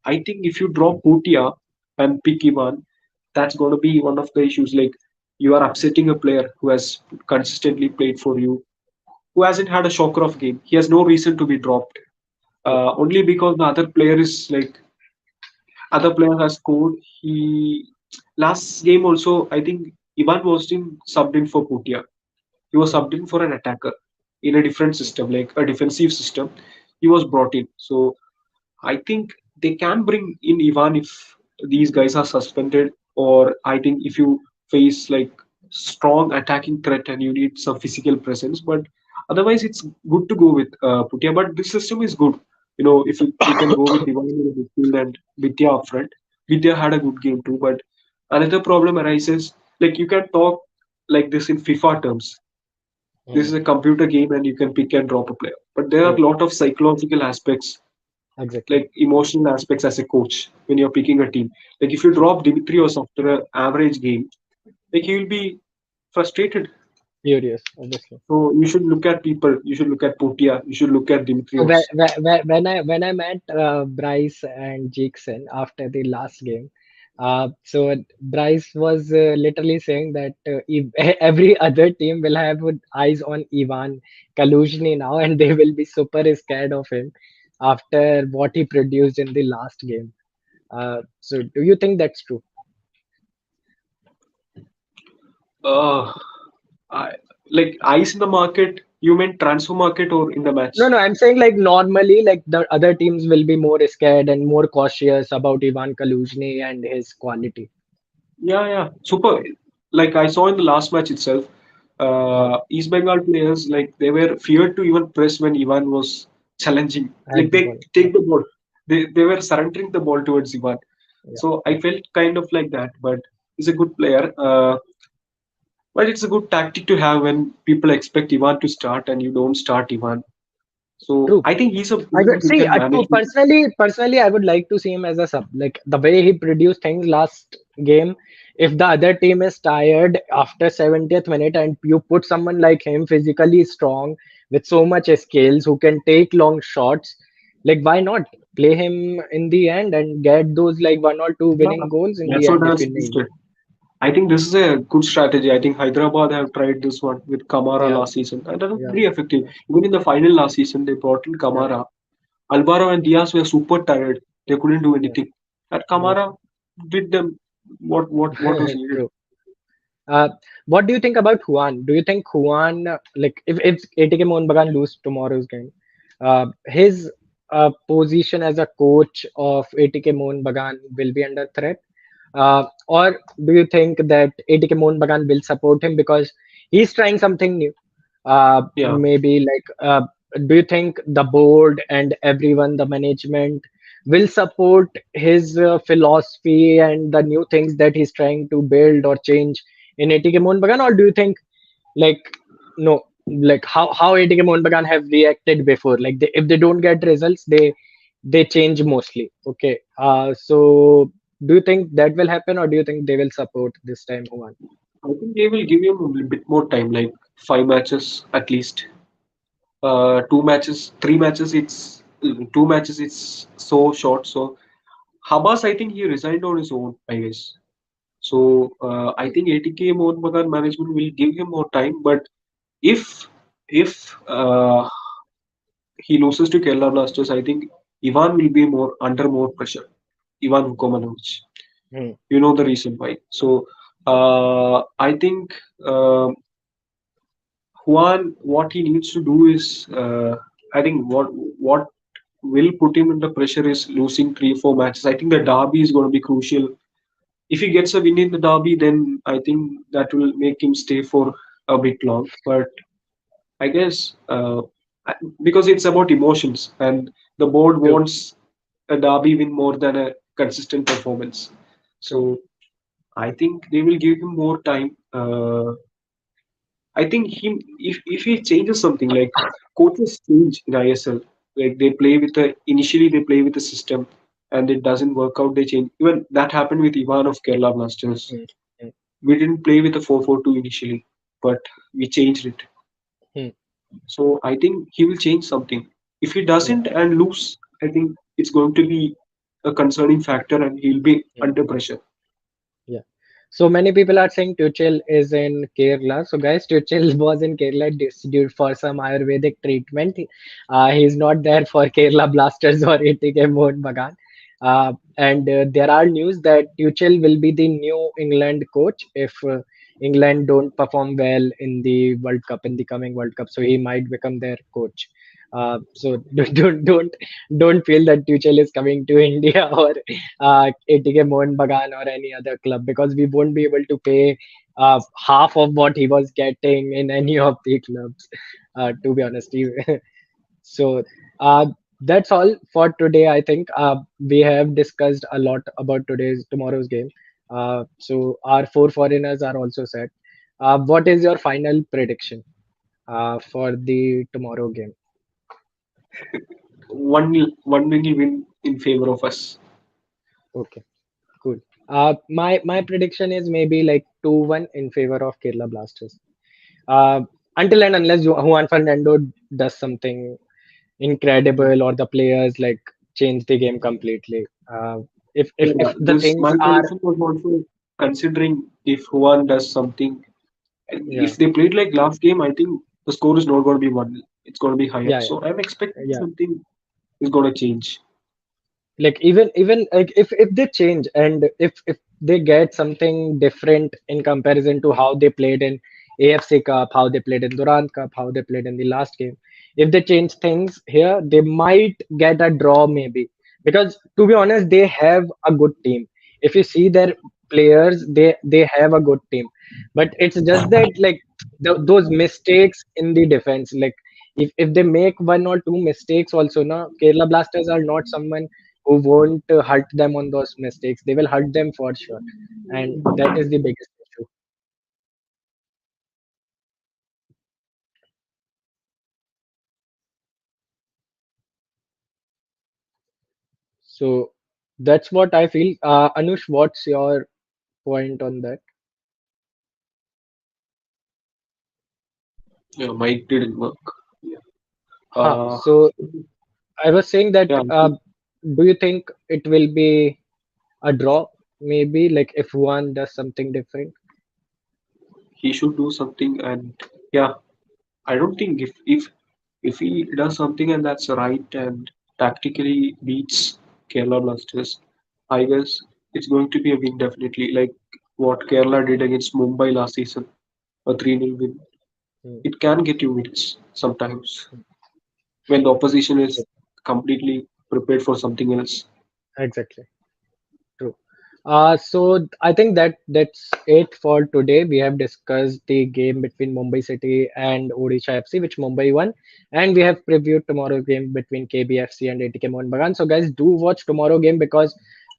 I think if you drop Putia and pick Ivan, that's going to be one of the issues. Like you are upsetting a player who has consistently played for you, who hasn't had a shocker of game. He has no reason to be dropped. true. Only because the other player is like other player has scored. He last game also I think Ivan was in subbed in for Putia. He was Hmm, subbed in for an attacker in a different hmm, system, like a defensive system. He was brought in. So I think they can bring in Ivan if these guys are suspended, or I think if you face like strong attacking threat and you need some physical presence. But otherwise, it's good to go with Putia. But this system is good. If you can go with Ivan in the midfield and Vidya up front. Vidya had a good game too. But another problem arises like you can talk like this in FIFA terms. This hmm. is a computer game and you can pick and drop a player. But there are a True. lot of psychological aspects Exactly. like emotional aspects as a coach when you're picking a team. Like if you Hmm. drop Dimitrios after an average game, like he will be frustrated. Furious, obviously. So you should look at people. You should look at Putia. You should look at So Dimitrios. when I met Bryce and Jackson after the last game, so Bryce was literally saying that if every other team will have eyes on Ivan Kaluzhny now, and they will be super scared of him after what he produced in the last game. So do you think that's true? Uh, I, like ice in the market. You meant transfer market or in the No, match? no, I'm saying like normally, like the other teams will be more scared and more cautious about Ivan Kaluzhny and his quality. Yeah, yeah, super. Like I saw in the last match itself, Uh, East Bengal players like they were feared to even press when Ivan was challenging. had Like the they ball. Yeah, take the ball, they were surrendering the ball towards Ivan. yeah, So yeah. I felt kind of like that. But he's a good player. But it's a good tactic to have when people expect Ivan to start and you don't start Ivan. So True. I think he's a I player would who see. can manage. Personally, I would like to see him as a sub. Like the way he produced things last game. If the other team is tired after 70th minute, and you put someone like him, physically strong with so much skills, who can take long shots, like why not play him in the end and get those like one or two Yeah, winning goals in the that's what end I if you need. suggested. I think this is a good strategy. I think Hyderabad have tried this one with Kamara Yeah, last season, and that was yeah, very effective. Even in the final last season, they brought in yeah, Kamara. Alvaro and Diaz were super tired. They couldn't do yeah, anything. And yeah. Kamara did them what was needed. True. Uh, what do you think about Juan? Do you think Juan, like, if ATK Mohun Bagan lose tomorrow's game, his position as a coach of ATK Mohun Bagan will be under threat? Or do you think that ATK Mohun Bagan will support him because he's trying something new? Yeah, Maybe like, do you think the board and everyone, the management, will support his philosophy and the new things that he's trying to build or change in ATK Mohun Bagan? Or do you think like no, like how ATK Mohun Bagan have reacted before? Like if they don't get results, they change mostly. Okay, so do you think that will happen, or do you think they will support this time, Juan? I think they will give him a little bit more time, like 5 matches at least. 2 matches, 3 matches. It's 2 matches. It's so short. So Habas, I think he resigned on his own, I guess. So I think ATK Mohun Bagan management will give him more time. But if if he loses to Kerala Blasters, I think Ivan will be more under more pressure. Ivan Vukomanovic. Hmm, You know the reason why. So I think Juan, what he needs to do is, I think what will put him under pressure is losing 3 4 matches. I think the derby is going to be crucial. If he gets a win in the derby, then I think that will make him stay for a bit long. But I guess because it's about emotions, and the board true, wants a derby win more than a consistent performance. true. So I think they will give him more time. I think if he changes something, like coaches change in ISL, like they play with the initially they play with the system and it doesn't work out, they change. Even that happened with Ivan of Kerala Blasters. Hmm, hmm, We didn't play with a 4-4-2 initially, but we changed it. hmm, So I think he will change something. If he yeah, doesn't and lose, I think it's going to be a concerning factor and he'll be hmm, under pressure. yeah. So many people are saying Tuchel is in Kerala. So guys, Tuchel was in Kerala due for some Ayurvedic treatment. He's not there for Kerala Blasters or ATK Mohun Bagan. And there are news that Tuchel will be the new England coach if England don't perform well in the World Cup, in the coming World Cup. So he might become their coach. So don't feel that Tuchel is coming to India or ATK Mohun Bagan or any other club, because we won't be able to pay half of what he was getting in any of the clubs. To be honest, so uh, that's all for today. I think we have discussed a lot about tomorrow's game. So our four foreigners are also set. What is your final prediction for the tomorrow game? One will win in favor of us. Okay. Cool. My prediction is maybe like 2-1 in favor of Kerala Blasters. Uh, until and unless Juan Fernando does something incredible or the players like change the game completely. If Yeah, the this things my are, prediction was also considering if Juan does something. yeah, If they played like last game, I think the score is not going to be 1. It's going to be higher. yeah, So I'm expecting yeah. something is going to change. Like even like if they change, and if they get something different in comparison to how they played in AFC Cup, how they played in Durand Cup, how they played in the last game, if they change things here, they might get a draw maybe, because to be honest they have a good team. If you see their players, they have a good team, but it's just that like those mistakes in the defense, like if they make one or two mistakes also, na Kerala Blasters are not someone who won't hurt them on those mistakes. They will hurt them for sure, and that is the biggest issue. So that's what I feel. Anush, what's your point on that? Yeah, mic didn't work. Yeah. Huh. Uh, So I was saying that yeah, do you think it will be a draw? Maybe like if one does something different. he should do something, and yeah, I don't think if he does something and that's right and tactically beats Kerala Blasters, I guess it's going to be a win definitely. Like what Kerala did against Mumbai last season, a 3-0 win. Hmm, It can get you wins sometimes when the opposition is completely prepared for something else. exactly. True. So I think that's it for today. We have discussed the game between Mumbai City and Odisha FC, which Mumbai won, and we have previewed tomorrow game between KBFC and ATK Mohun Bagan. So guys, do watch tomorrow game because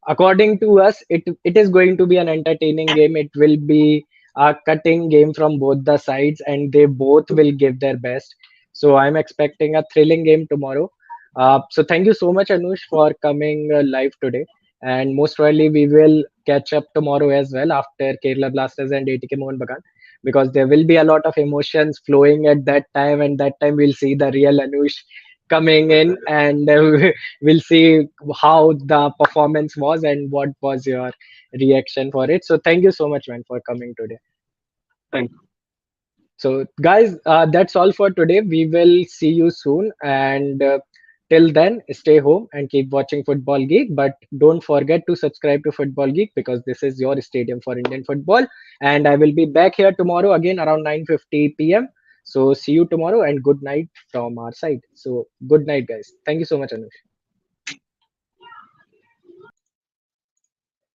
according to us, it is going to be an entertaining game. It will be a cutting game from both the sides, and they both will give their best. So I'm expecting a thrilling game tomorrow. So thank you so much, Anush, for coming live today. And most probably we will catch up tomorrow as well after Kerala Blasters and ATK Mohun Bagan because there will be a lot of emotions flowing at that time, and that time we'll see the real Anush coming in, and we'll see how the performance was and what was your reaction for it. So thank you so much, man, for coming today. Thank So, guys, that's all for today. We will see you soon. And till then, stay home and keep watching Football Geek. But don't forget to subscribe to Football Geek because this is your stadium for Indian football. And I will be back here tomorrow again around 9:50 p.m. So, see you tomorrow and good night from our side. So, good night, guys. Thank you so much, Anush.